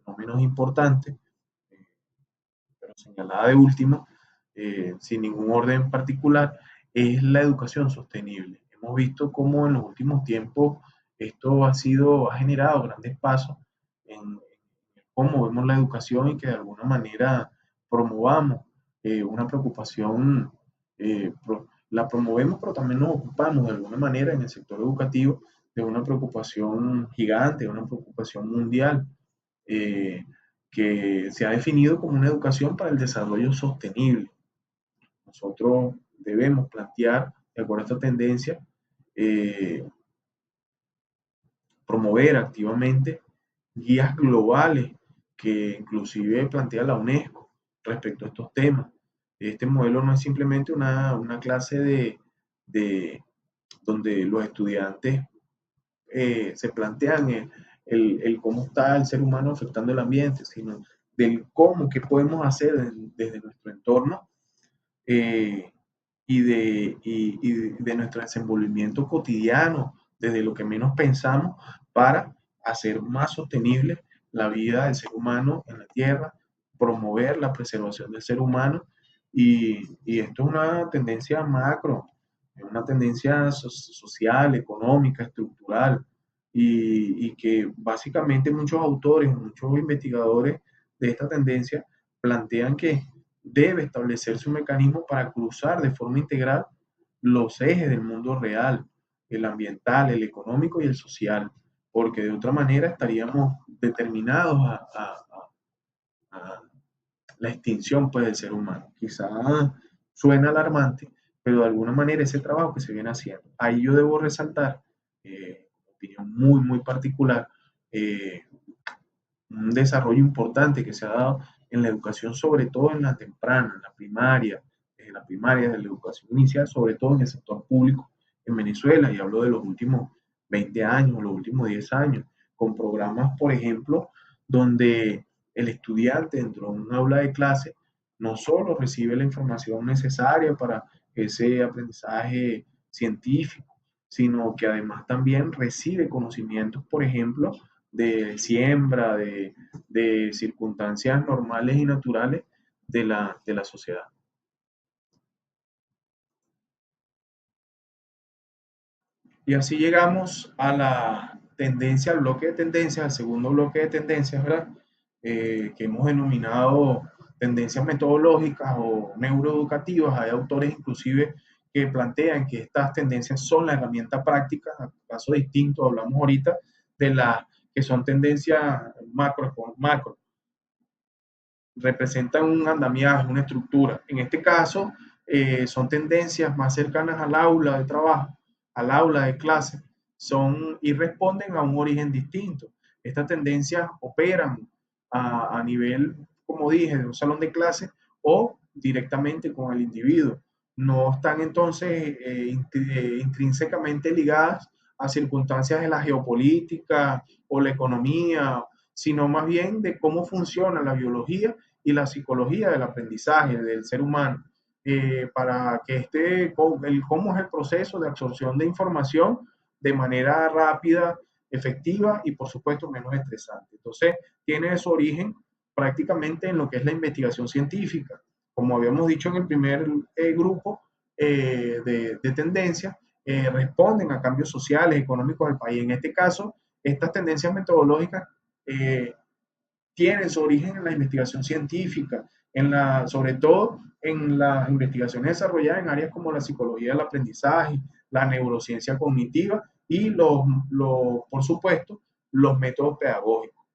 A: no menos importante, eh, pero señalada de último, sin ningún orden particular, es la educación sostenible. Hemos visto cómo en los últimos tiempos esto ha generado grandes pasos en cómo vemos la educación y que de alguna manera promovamos una preocupación, la promovemos, pero también nos ocupamos de alguna manera en el sector educativo de una preocupación gigante, de una preocupación mundial, eh, que se ha definido como una educación para el desarrollo sostenible. Nosotros debemos plantear, de acuerdo a esta tendencia, eh, promover activamente guías globales que inclusive plantea la UNESCO respecto a estos temas. Este modelo no es simplemente una clase de donde los estudiantes se plantean el cómo está el ser humano afectando el ambiente, sino del cómo, qué podemos hacer desde nuestro entorno eh, y de nuestro desenvolvimiento cotidiano, desde lo que menos pensamos, para hacer más sostenible la vida del ser humano en la Tierra, promover la preservación del ser humano. Y esto es una tendencia macro, es una tendencia social, económica, estructural, y que básicamente muchos autores, muchos investigadores de esta tendencia plantean que debe establecerse un mecanismo para cruzar de forma integral los ejes del mundo real, el ambiental, el económico y el social, porque de otra manera estaríamos determinados a la extinción pues, del ser humano. Quizá suena alarmante, pero de alguna manera ese trabajo que se viene haciendo. Ahí yo debo resaltar, opinión muy, muy particular, eh, un desarrollo importante que se ha dado en la educación, sobre todo en la temprana, en la primaria, de la educación inicial, sobre todo en el sector público en Venezuela, y hablo de los últimos 20 años, los últimos 10 años, con programas, por ejemplo, donde el estudiante dentro de un aula de clase no solo recibe la información necesaria para ese aprendizaje científico, sino que además también recibe conocimientos, por ejemplo, de siembra, de circunstancias normales y naturales de la sociedad. Y así llegamos a la tendencia, al bloque de tendencias, al segundo bloque de tendencias, ¿verdad? Que hemos denominado tendencias metodológicas o neuroeducativas. Hay autores inclusive que plantean que estas tendencias son la herramienta práctica, a caso distinto, hablamos ahorita de las que son tendencias macro, representan un andamiaje, una estructura. En este caso, son tendencias más cercanas al aula de trabajo, al aula de clase, y responden a un origen distinto. Estas tendencias operan a nivel, como dije, de un salón de clase o directamente con el individuo. No están entonces intrínsecamente ligadas a circunstancias de la geopolítica o la economía, sino más bien de cómo funciona la biología y la psicología del aprendizaje del ser humano, para que cómo es el proceso de absorción de información de manera rápida, efectiva y por supuesto menos estresante. Entonces, tiene su origen prácticamente en lo que es la investigación científica. Como habíamos dicho en el primer grupo de tendencias, responden a cambios sociales, económicos del país. En este caso, estas tendencias metodológicas eh, tienen su origen en la investigación científica, sobre todo en las investigaciones desarrolladas en áreas como la psicología del aprendizaje, la neurociencia cognitiva y por supuesto, los métodos pedagógicos.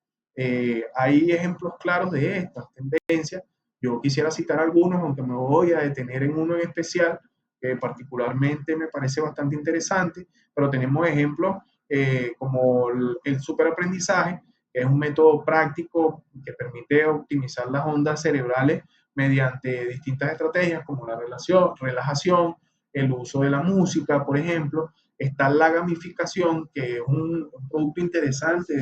A: Hay ejemplos claros de estas tendencias. Yo quisiera citar algunos, aunque me voy a detener en uno en especial, que particularmente me parece bastante interesante, pero tenemos ejemplos como el superaprendizaje, que es un método práctico que permite optimizar las ondas cerebrales mediante distintas estrategias como la relajación, el uso de la música, por ejemplo. Está la gamificación, que es un producto interesante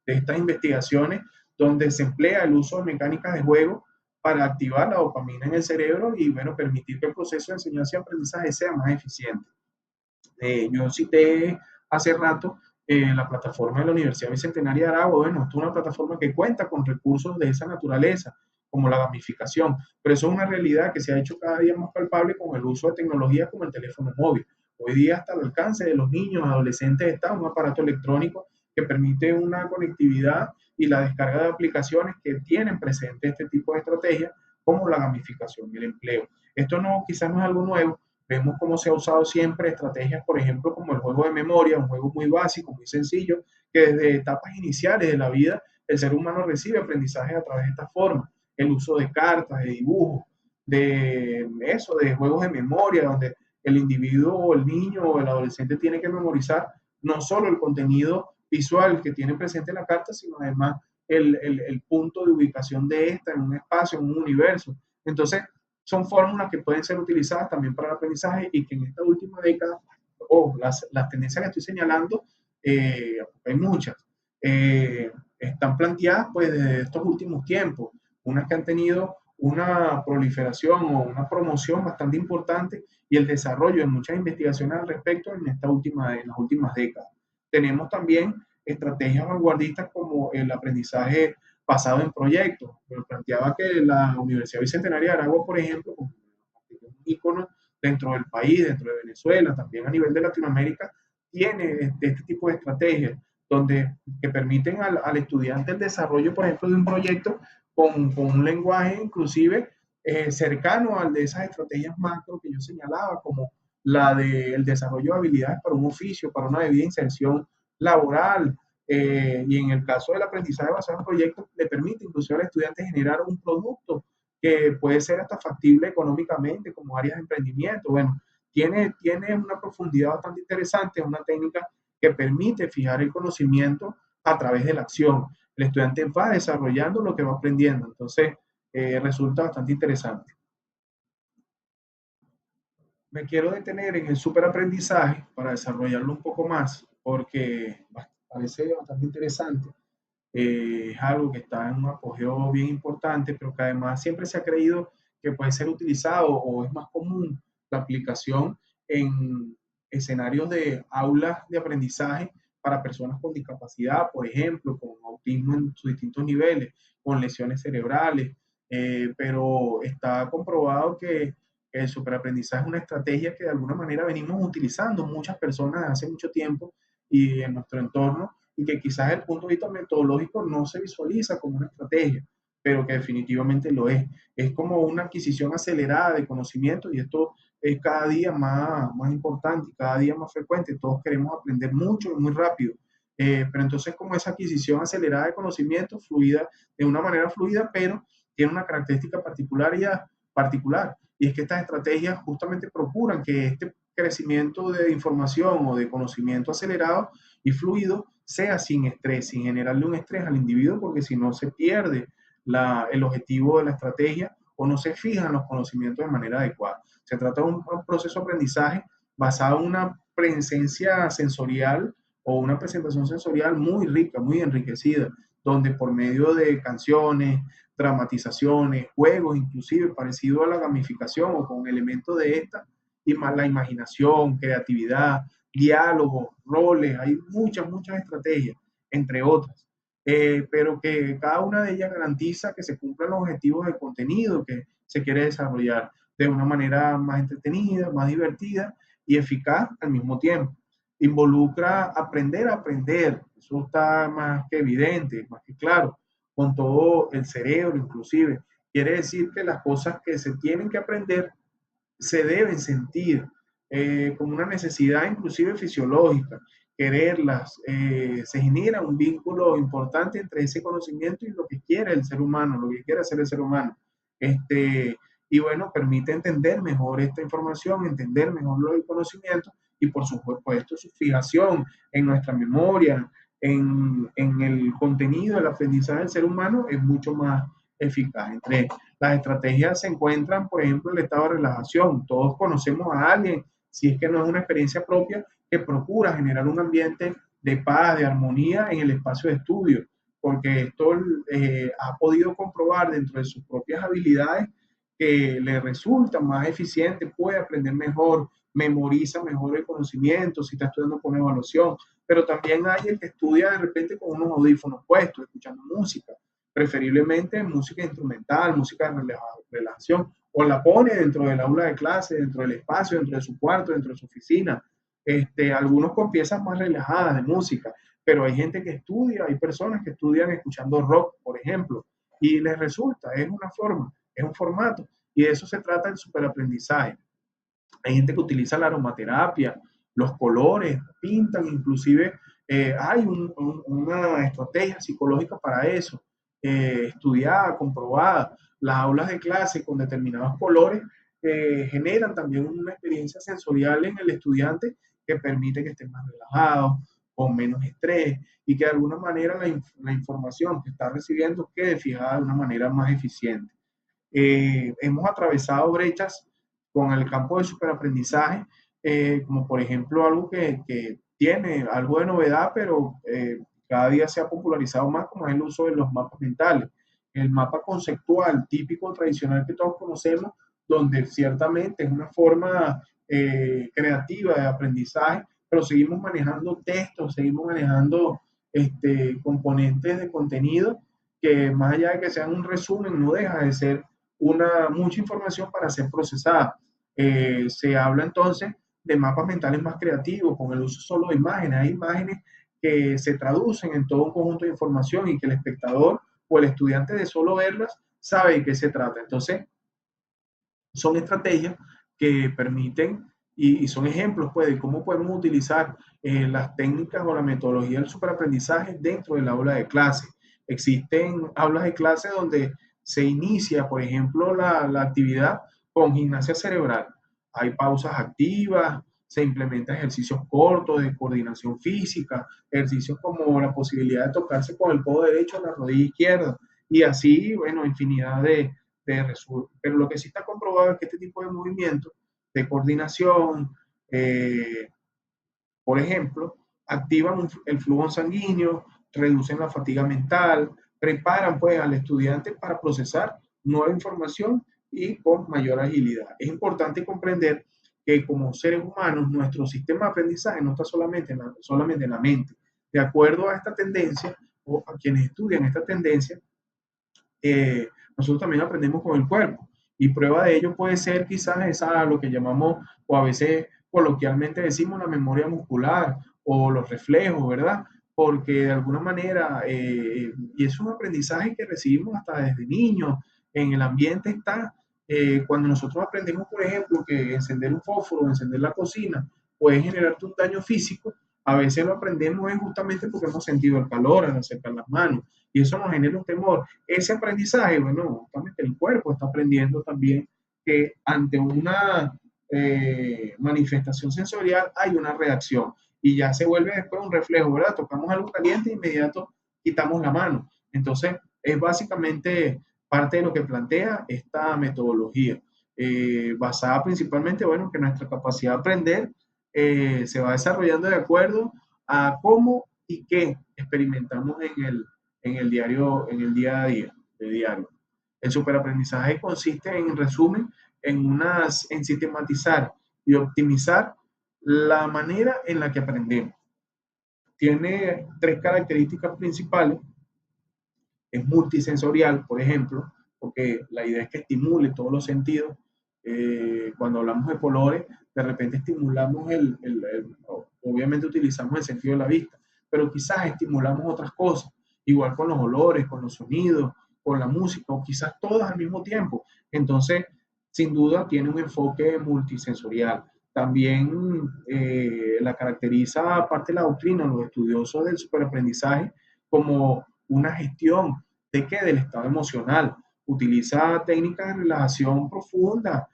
A: de estas investigaciones, donde se emplea el uso de mecánicas de juego para activar la dopamina en el cerebro y, bueno, permitir que el proceso de enseñanza y aprendizaje sea más eficiente. Yo cité hace rato la plataforma de la Universidad Bicentenaria de Aragua. Bueno, esto es una plataforma que cuenta con recursos de esa naturaleza, como la gamificación, pero eso es una realidad que se ha hecho cada día más palpable con el uso de tecnologías como el teléfono móvil. Hoy día, hasta el alcance de los niños, adolescentes, está un aparato electrónico que permite una conectividad y la descarga de aplicaciones que tienen presente este tipo de estrategias, como la gamificación y el empleo. Esto no, quizás no es algo nuevo. Vemos cómo se ha usado siempre estrategias, por ejemplo, como el juego de memoria, un juego muy básico, muy sencillo, que desde etapas iniciales de la vida el ser humano recibe aprendizaje a través de esta forma. El uso de cartas, de dibujos, de juegos de memoria, donde el individuo o el niño o el adolescente tiene que memorizar no solo el contenido visual que tiene presente en la carta, sino además el punto de ubicación de esta en un espacio, en un universo. Entonces, son fórmulas que pueden ser utilizadas también para el aprendizaje y que en esta última década, las tendencias que estoy señalando, hay muchas, están planteadas pues desde estos últimos tiempos, unas que han tenido una proliferación o una promoción bastante importante y el desarrollo de muchas investigaciones al respecto en las últimas décadas. Tenemos también estrategias vanguardistas como el aprendizaje basado en proyectos. Pero planteaba que la Universidad Bicentenaria de Aragua, por ejemplo, como un ícono dentro del país, dentro de Venezuela, también a nivel de Latinoamérica, tiene este tipo de estrategias que permiten al estudiante el desarrollo, por ejemplo, de un proyecto con un lenguaje inclusive cercano al de esas estrategias macro que yo señalaba, como la del desarrollo de habilidades para un oficio, para una debida inserción laboral, y en el caso del aprendizaje basado en proyectos, le permite incluso al estudiante generar un producto que puede ser hasta factible económicamente, como áreas de emprendimiento. Bueno, tiene una profundidad bastante interesante, una técnica que permite fijar el conocimiento a través de la acción. El estudiante va desarrollando lo que va aprendiendo, entonces resulta bastante interesante. Me quiero detener en el superaprendizaje para desarrollarlo un poco más, porque parece bastante interesante. Es algo que está en un apogeo bien importante, pero que además siempre se ha creído que puede ser utilizado o es más común la aplicación en escenarios de aulas de aprendizaje para personas con discapacidad, por ejemplo, con autismo en sus distintos niveles, con lesiones cerebrales, pero está comprobado que el superaprendizaje es una estrategia que de alguna manera venimos utilizando muchas personas hace mucho tiempo y en nuestro entorno, y que quizás desde el punto de vista metodológico no se visualiza como una estrategia, pero que definitivamente lo es. Es como una adquisición acelerada de conocimiento y esto es cada día más importante y cada día más frecuente. Todos queremos aprender mucho y muy rápido. Pero entonces como esa adquisición acelerada de conocimiento, fluida, de una manera fluida, pero tiene una característica particular, y es que estas estrategias justamente procuran que este crecimiento de información o de conocimiento acelerado y fluido sea sin estrés, sin generarle un estrés al individuo, porque si no se pierde el objetivo de la estrategia o no se fijan los conocimientos de manera adecuada. Se trata de un proceso de aprendizaje basado en una presencia sensorial o una presentación sensorial muy rica, muy enriquecida, donde por medio de canciones, dramatizaciones, juegos, inclusive parecido a la gamificación o con elementos de esta, y más la imaginación, creatividad, diálogos, roles, hay muchas estrategias, entre otras, pero que cada una de ellas garantiza que se cumplan los objetivos del contenido que se quiere desarrollar de una manera más entretenida, más divertida y eficaz al mismo tiempo. Involucra aprender a aprender, eso está más que evidente, más que claro, con todo el cerebro inclusive, Quiere decir que las cosas que se tienen que aprender se deben sentir como una necesidad inclusive fisiológica, quererlas, se genera un vínculo importante entre ese conocimiento y lo que quiere el ser humano, lo que quiere hacer el ser humano. Este, y bueno, permite entender mejor esta información, entender mejor el conocimiento y por supuesto su fijación en nuestra memoria, en el contenido, el aprendizaje del ser humano es mucho más eficaz. Entre las estrategias se encuentran, por ejemplo, el estado de relajación. Todos conocemos a alguien, si es que no es una experiencia propia, que procura generar un ambiente de paz, de armonía en el espacio de estudio, porque esto ha podido comprobar dentro de sus propias habilidades que le resulta más eficiente, puede aprender mejor, memoriza mejor el conocimiento, si está estudiando con evaluación, pero también hay el que estudia de repente con unos audífonos puestos, escuchando música, preferiblemente música instrumental, música de relajación, o la pone dentro del aula de clase, dentro del espacio, dentro de su cuarto, dentro de su oficina. Algunos con piezas más relajadas de música, pero hay gente que estudia, hay personas que estudian escuchando rock, por ejemplo, y les resulta, es una forma, es un formato, y de eso se trata el superaprendizaje. Hay gente que utiliza la aromaterapia, los colores, pintan, inclusive hay una estrategia psicológica para eso, estudiada, comprobada. Las aulas de clase con determinados colores generan también una experiencia sensorial en el estudiante que permite que esté más relajado, con menos estrés y que de alguna manera la información que está recibiendo quede fijada de una manera más eficiente. Hemos atravesado brechas con el campo de superaprendizaje, como por ejemplo algo que tiene algo de novedad, pero cada día se ha popularizado más, como es el uso de los mapas mentales. El mapa conceptual típico, tradicional que todos conocemos, donde ciertamente es una forma creativa de aprendizaje, pero seguimos manejando textos, seguimos manejando componentes de contenido que más allá de que sean un resumen, no deja de ser mucha información para ser procesada. Se habla entonces de mapas mentales más creativos, con el uso solo de imágenes. Hay imágenes que se traducen en todo un conjunto de información y que el espectador o el estudiante de solo verlas sabe de qué se trata. Entonces, son estrategias que permiten y son ejemplos pues, de cómo podemos utilizar las técnicas o la metodología del superaprendizaje dentro del aula de clase. Existen aulas de clase donde se inicia, por ejemplo, la actividad con gimnasia cerebral. Hay pausas activas, se implementan ejercicios cortos de coordinación física, ejercicios como la posibilidad de tocarse con el codo derecho a la rodilla izquierda, y así, bueno, infinidad pero lo que sí está comprobado es que este tipo de movimientos de coordinación, eh, por ejemplo, activan el flujo sanguíneo, reducen la fatiga mental, preparan pues al estudiante para procesar nueva información y con mayor agilidad. Es importante comprender que como seres humanos nuestro sistema de aprendizaje no está solamente en la mente. De acuerdo a esta tendencia, o a quienes estudian esta tendencia, nosotros también aprendemos con el cuerpo. Y prueba de ello puede ser quizás esa, lo que llamamos, o a veces coloquialmente decimos, la memoria muscular o los reflejos, ¿verdad? Porque de alguna manera, y es un aprendizaje que recibimos hasta desde niños, en el ambiente está, cuando nosotros aprendemos, por ejemplo, que encender un fósforo, encender la cocina, puede generarte un daño físico, a veces lo aprendemos justamente porque hemos sentido el calor al acercar las manos, y eso nos genera un temor. Ese aprendizaje, bueno, justamente el cuerpo está aprendiendo también que ante una manifestación sensorial hay una reacción y ya se vuelve después un reflejo, ¿verdad? Tocamos algo caliente e inmediato quitamos la mano. Entonces, es básicamente parte de lo que plantea esta metodología, basada principalmente, bueno, que nuestra capacidad de aprender se va desarrollando de acuerdo a cómo y qué experimentamos en el diario, en el día a día, de diario. El superaprendizaje consiste, en resumen, en sistematizar y optimizar la manera en la que aprendemos. Tiene tres características principales. Es multisensorial, por ejemplo, porque la idea es que estimule todos los sentidos. Cuando hablamos de colores, de repente estimulamos obviamente utilizamos el sentido de la vista, pero quizás estimulamos otras cosas, igual con los olores, con los sonidos, con la música o quizás todas al mismo tiempo. Entonces, sin duda, tiene un enfoque multisensorial. También la caracteriza, aparte de la doctrina, los estudiosos del superaprendizaje, como una gestión de qué, del estado emocional. Utiliza técnicas de relajación profunda,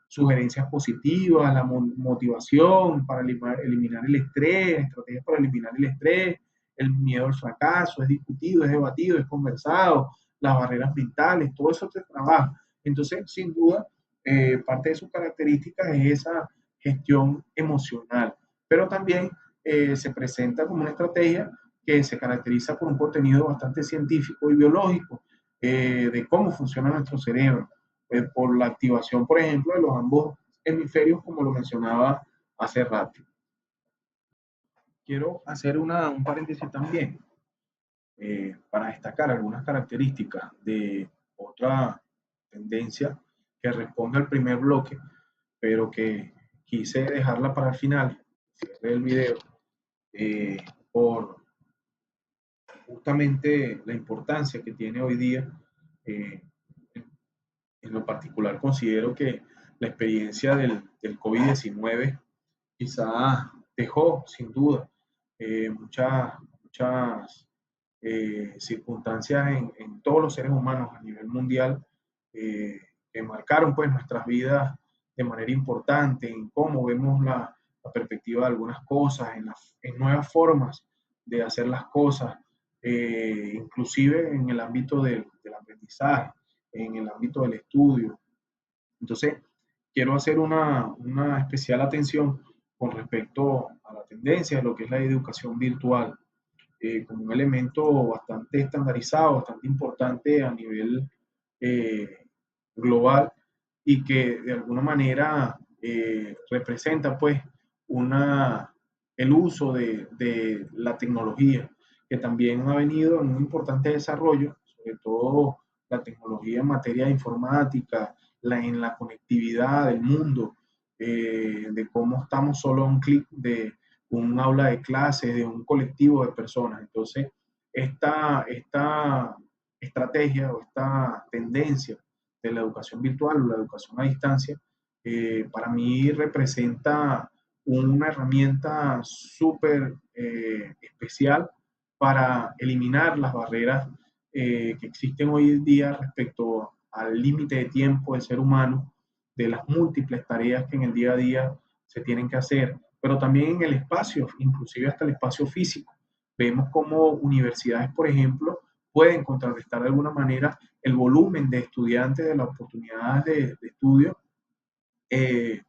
A: sugerencias positivas, la motivación para eliminar el estrés, estrategias para eliminar el estrés, el miedo al fracaso, es discutido, es debatido, es conversado, las barreras mentales, todo eso se trabaja. Entonces, sin duda, parte de sus características es esa gestión emocional, pero también se presenta como una estrategia que se caracteriza por un contenido bastante científico y biológico de cómo funciona nuestro cerebro, por la activación, por ejemplo, de los ambos hemisferios, como lo mencionaba hace rato. Quiero hacer un paréntesis también para destacar algunas características de otra tendencia que responde al primer bloque, pero que quise dejarla para el final, cierre del video, eh, por justamente la importancia que tiene hoy día. eh, en lo particular considero que la experiencia del COVID-19 quizás dejó sin duda muchas circunstancias en todos los seres humanos a nivel mundial eh, que marcaron pues nuestras vidas de manera importante en cómo vemos la perspectiva de algunas cosas, en nuevas formas de hacer las cosas, inclusive en el ámbito del aprendizaje, en el ámbito del estudio. Entonces, quiero hacer una especial atención con respecto a la tendencia de lo que es la educación virtual, como un elemento bastante estandarizado, bastante importante a nivel eh, global y que de alguna manera representa pues una, el uso de la tecnología, que también ha venido en un importante desarrollo, sobre todo la tecnología en materia de informática, en la conectividad del mundo, de cómo estamos solo a un clic de un aula de clases, de un colectivo de personas. Entonces, esta estrategia o esta tendencia de la educación virtual o la educación a distancia, para mí representa una herramienta súper especial para eliminar las barreras que existen hoy en día respecto al límite de tiempo del ser humano, de las múltiples tareas que en el día a día se tienen que hacer, pero también en el espacio, inclusive hasta el espacio físico. Vemos como universidades, por ejemplo, pueden contrarrestar de alguna manera el volumen de estudiantes, de las oportunidades de estudio, eh,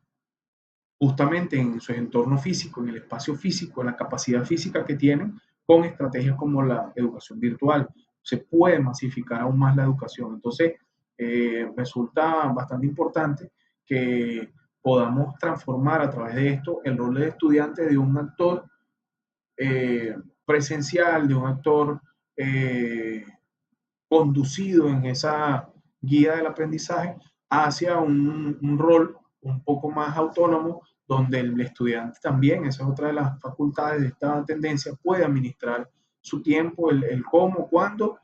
A: justamente en su entorno físico, en el espacio físico, en la capacidad física que tienen, con estrategias como la educación virtual. Se puede masificar aún más la educación. Entonces, resulta bastante importante que podamos transformar a través de esto el rol de estudiante de un actor presencial, de un actor conducido en esa guía del aprendizaje hacia un rol un poco más autónomo, donde el estudiante también, esa es otra de las facultades de esta tendencia, puede administrar su tiempo, el cómo, cuándo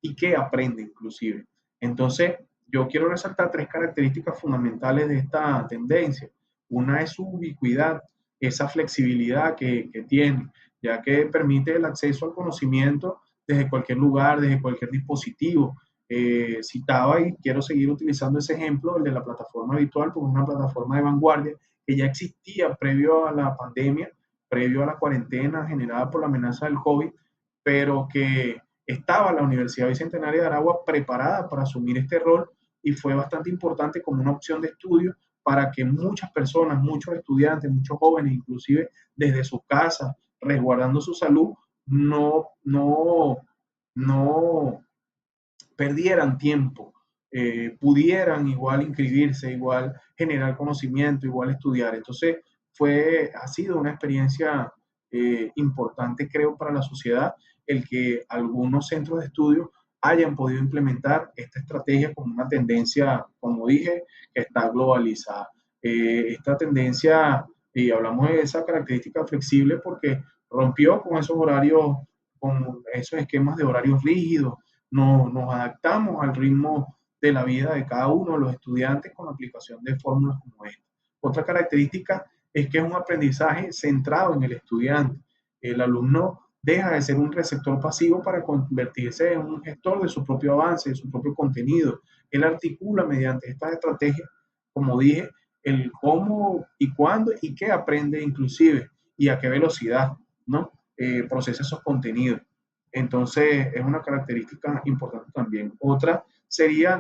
A: y qué aprende inclusive. Entonces, yo quiero resaltar tres características fundamentales de esta tendencia. Una es su ubicuidad, esa flexibilidad que tiene, ya que permite el acceso al conocimiento desde cualquier lugar, desde cualquier dispositivo. Citaba y quiero seguir utilizando ese ejemplo, el de la plataforma virtual, porque es una plataforma de vanguardia que ya existía previo a la pandemia, previo a la cuarentena generada por la amenaza del COVID, pero que estaba la Universidad Bicentenaria de Aragua preparada para asumir este rol y fue bastante importante como una opción de estudio para que muchas personas, muchos estudiantes, muchos jóvenes, inclusive desde sus casas, resguardando su salud, no perdieran tiempo, pudieran igual inscribirse, igual generar conocimiento, igual estudiar. Entonces, ha sido una experiencia importante, creo, para la sociedad, el que algunos centros de estudio hayan podido implementar esta estrategia como una tendencia, como dije, que está globalizada. Esta tendencia, y hablamos de esa característica flexible porque rompió con esos horarios, con esos esquemas de horarios rígidos, nos adaptamos al ritmo de la vida de cada uno de los estudiantes con la aplicación de fórmulas como esta. Otra característica es que es un aprendizaje centrado en el estudiante. El alumno deja de ser un receptor pasivo para convertirse en un gestor de su propio avance, de su propio contenido. Él articula mediante estas estrategias, como dije, el cómo y cuándo y qué aprende inclusive y a qué velocidad, ¿no? Procesa esos contenidos. Entonces, es una característica importante también. Otra sería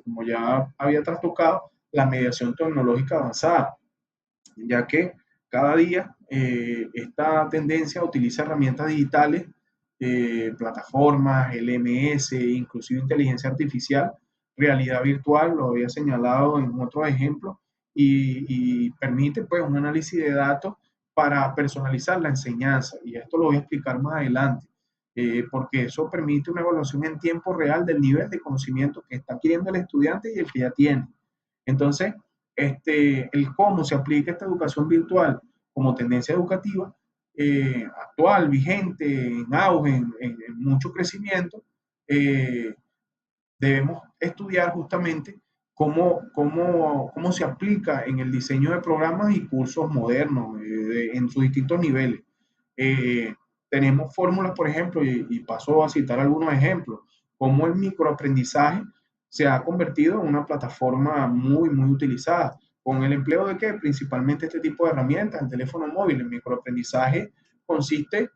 A: como ya había trastocado, la mediación tecnológica avanzada, ya que cada día esta tendencia utiliza herramientas digitales, plataformas, LMS, inclusive inteligencia artificial, realidad virtual, lo había señalado en otros ejemplos, y permite pues un análisis de datos para personalizar la enseñanza, y esto lo voy a explicar más adelante, porque eso permite una evaluación en tiempo real del nivel de conocimiento que está adquiriendo el estudiante y el que ya tiene. Entonces, el cómo se aplica esta educación virtual como tendencia educativa actual, vigente, en auge, en mucho crecimiento, eh, debemos estudiar justamente cómo se aplica en el diseño de programas y cursos modernos en sus distintos niveles. Eh, Tenemos fórmulas, por ejemplo, y paso a citar algunos ejemplos, cómo el microaprendizaje se ha convertido en una plataforma muy, muy utilizada. ¿Con el empleo de qué? Principalmente este tipo de herramientas, el teléfono móvil. El microaprendizaje consiste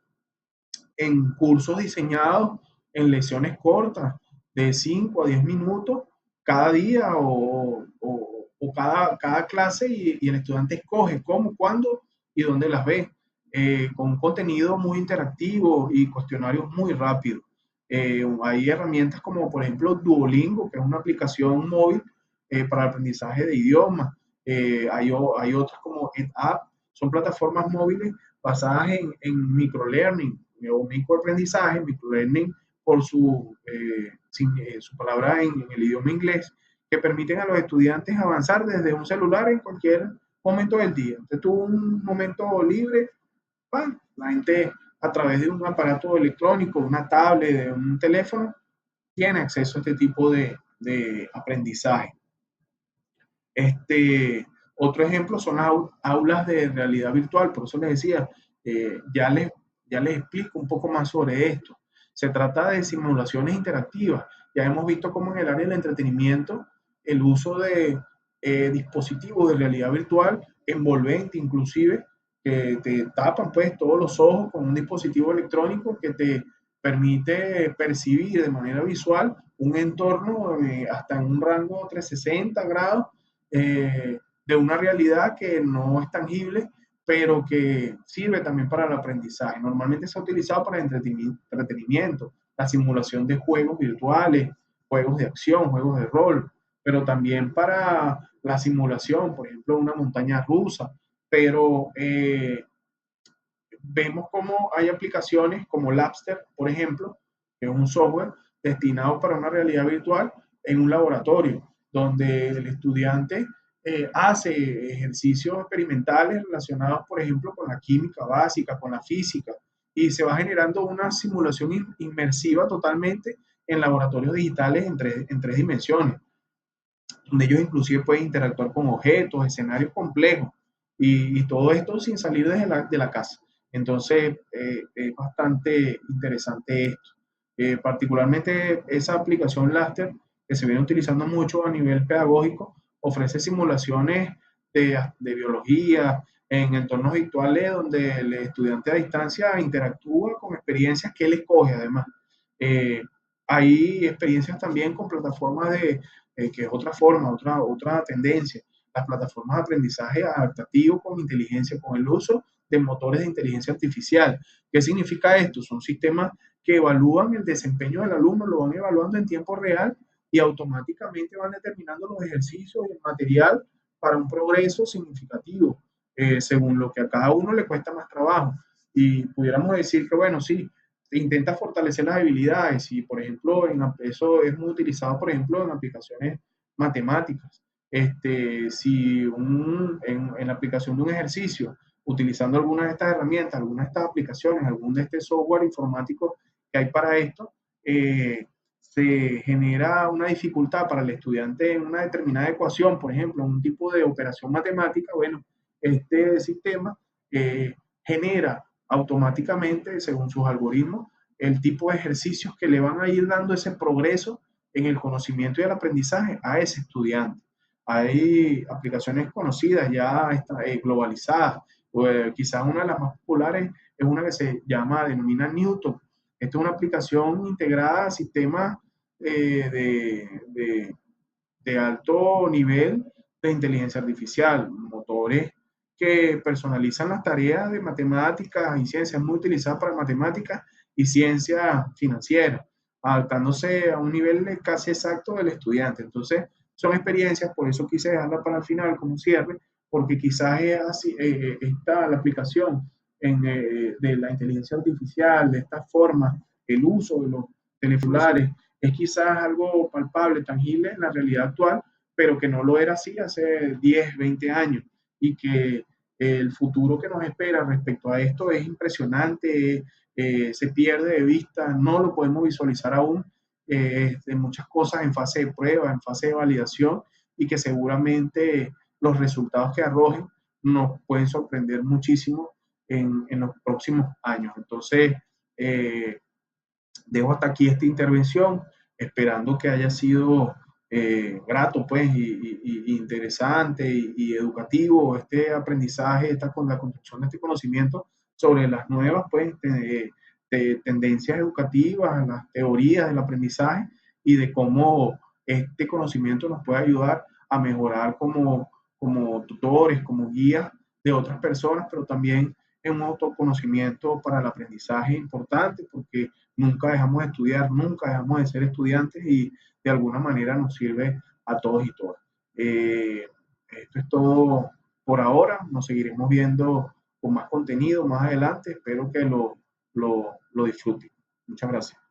A: en cursos diseñados en lecciones cortas de 5 a 10 minutos cada día o cada clase y el estudiante escoge cómo, cuándo y dónde las ve, con un contenido muy interactivo y cuestionarios muy rápidos. Hay herramientas como por ejemplo Duolingo, que es una aplicación móvil para el aprendizaje de idiomas. Hay otras como EdApp, son plataformas móviles basadas en microlearning o microaprendizaje, microlearning por su palabra en el idioma inglés, que permiten a los estudiantes avanzar desde un celular en cualquier momento del día. Entonces, tú un momento libre, ¡pam! La gente a través de un aparato electrónico, una tablet, de un teléfono, tiene acceso a este tipo de aprendizaje. Otro ejemplo son las aulas de realidad virtual, por eso les decía, eh, ya, les, ya les explico un poco más sobre esto. Se trata de simulaciones interactivas. Ya hemos visto cómo en el área del entretenimiento el uso de dispositivos de realidad virtual, envolvente inclusive, que te tapan pues todos los ojos con un dispositivo electrónico que te permite percibir de manera visual un entorno hasta en un rango de 360 grados de una realidad que no es tangible, pero que sirve también para el aprendizaje. Normalmente se ha utilizado para entretenimiento, la simulación de juegos virtuales, juegos de acción, juegos de rol, pero también para la simulación, por ejemplo, una montaña rusa. Pero vemos cómo hay aplicaciones como Labster, por ejemplo, que es un software destinado para una realidad virtual en un laboratorio, donde el estudiante hace ejercicios experimentales relacionados, por ejemplo, con la química básica, con la física, y se va generando una simulación inmersiva totalmente en laboratorios digitales en tres dimensiones, donde ellos inclusive pueden interactuar con objetos, escenarios complejos, y todo esto sin salir de la casa. Entonces, es bastante interesante esto. Particularmente esa aplicación Laster, que se viene utilizando mucho a nivel pedagógico, ofrece simulaciones de biología en entornos virtuales donde el estudiante a distancia interactúa con experiencias que él escoge además. Eh, Hay experiencias también con plataformas que es otra forma, otra tendencia, las plataformas de aprendizaje adaptativo con inteligencia, con el uso de motores de inteligencia artificial. ¿Qué significa esto? Son sistemas que evalúan el desempeño del alumno, lo van evaluando en tiempo real y automáticamente van determinando los ejercicios y el material para un progreso significativo, según lo que a cada uno le cuesta más trabajo. Y pudiéramos decir que, bueno, sí, intenta fortalecer las habilidades y, por ejemplo, eso es muy utilizado, por ejemplo, en aplicaciones matemáticas. Si en la aplicación de un ejercicio, utilizando alguna de estas herramientas, alguna de estas aplicaciones, algún de este software informático que hay para esto, se genera una dificultad para el estudiante en una determinada ecuación, por ejemplo, un tipo de operación matemática, bueno, este sistema genera automáticamente, según sus algoritmos, el tipo de ejercicios que le van a ir dando ese progreso en el conocimiento y el aprendizaje a ese estudiante. Hay aplicaciones conocidas ya globalizadas, o, quizás una de las más populares es una que se llama, denomina Newton. Esta es una aplicación integrada a sistemas de alto nivel de inteligencia artificial, motores que personalizan las tareas de matemáticas y ciencias, muy utilizadas para matemáticas y ciencia financiera, adaptándose a un nivel casi exacto del estudiante. Entonces, son experiencias, por eso quise dejarla para el final como cierre, porque quizás es así, está la aplicación de la inteligencia artificial, de esta forma, el uso de los celulares, es quizás algo palpable, tangible en la realidad actual, pero que no lo era así hace 10, 20 años y que el futuro que nos espera respecto a esto es impresionante, se pierde de vista, no lo podemos visualizar aún, muchas cosas en fase de prueba, en fase de validación y que seguramente los resultados que arrojen nos pueden sorprender muchísimo en los próximos años. Entonces, dejo hasta aquí esta intervención, esperando que haya sido grato, pues, y interesante y educativo este aprendizaje, con la construcción de este conocimiento sobre las nuevas, pues, tendencias educativas, las teorías del aprendizaje y de cómo este conocimiento nos puede ayudar a mejorar como tutores, como guías de otras personas, pero también en un autoconocimiento para el aprendizaje importante, porque nunca dejamos de estudiar, nunca dejamos de ser estudiantes y de alguna manera nos sirve a todos y todas. Esto es todo por ahora, nos seguiremos viendo con más contenido más adelante, espero que lo disfruten. Muchas gracias.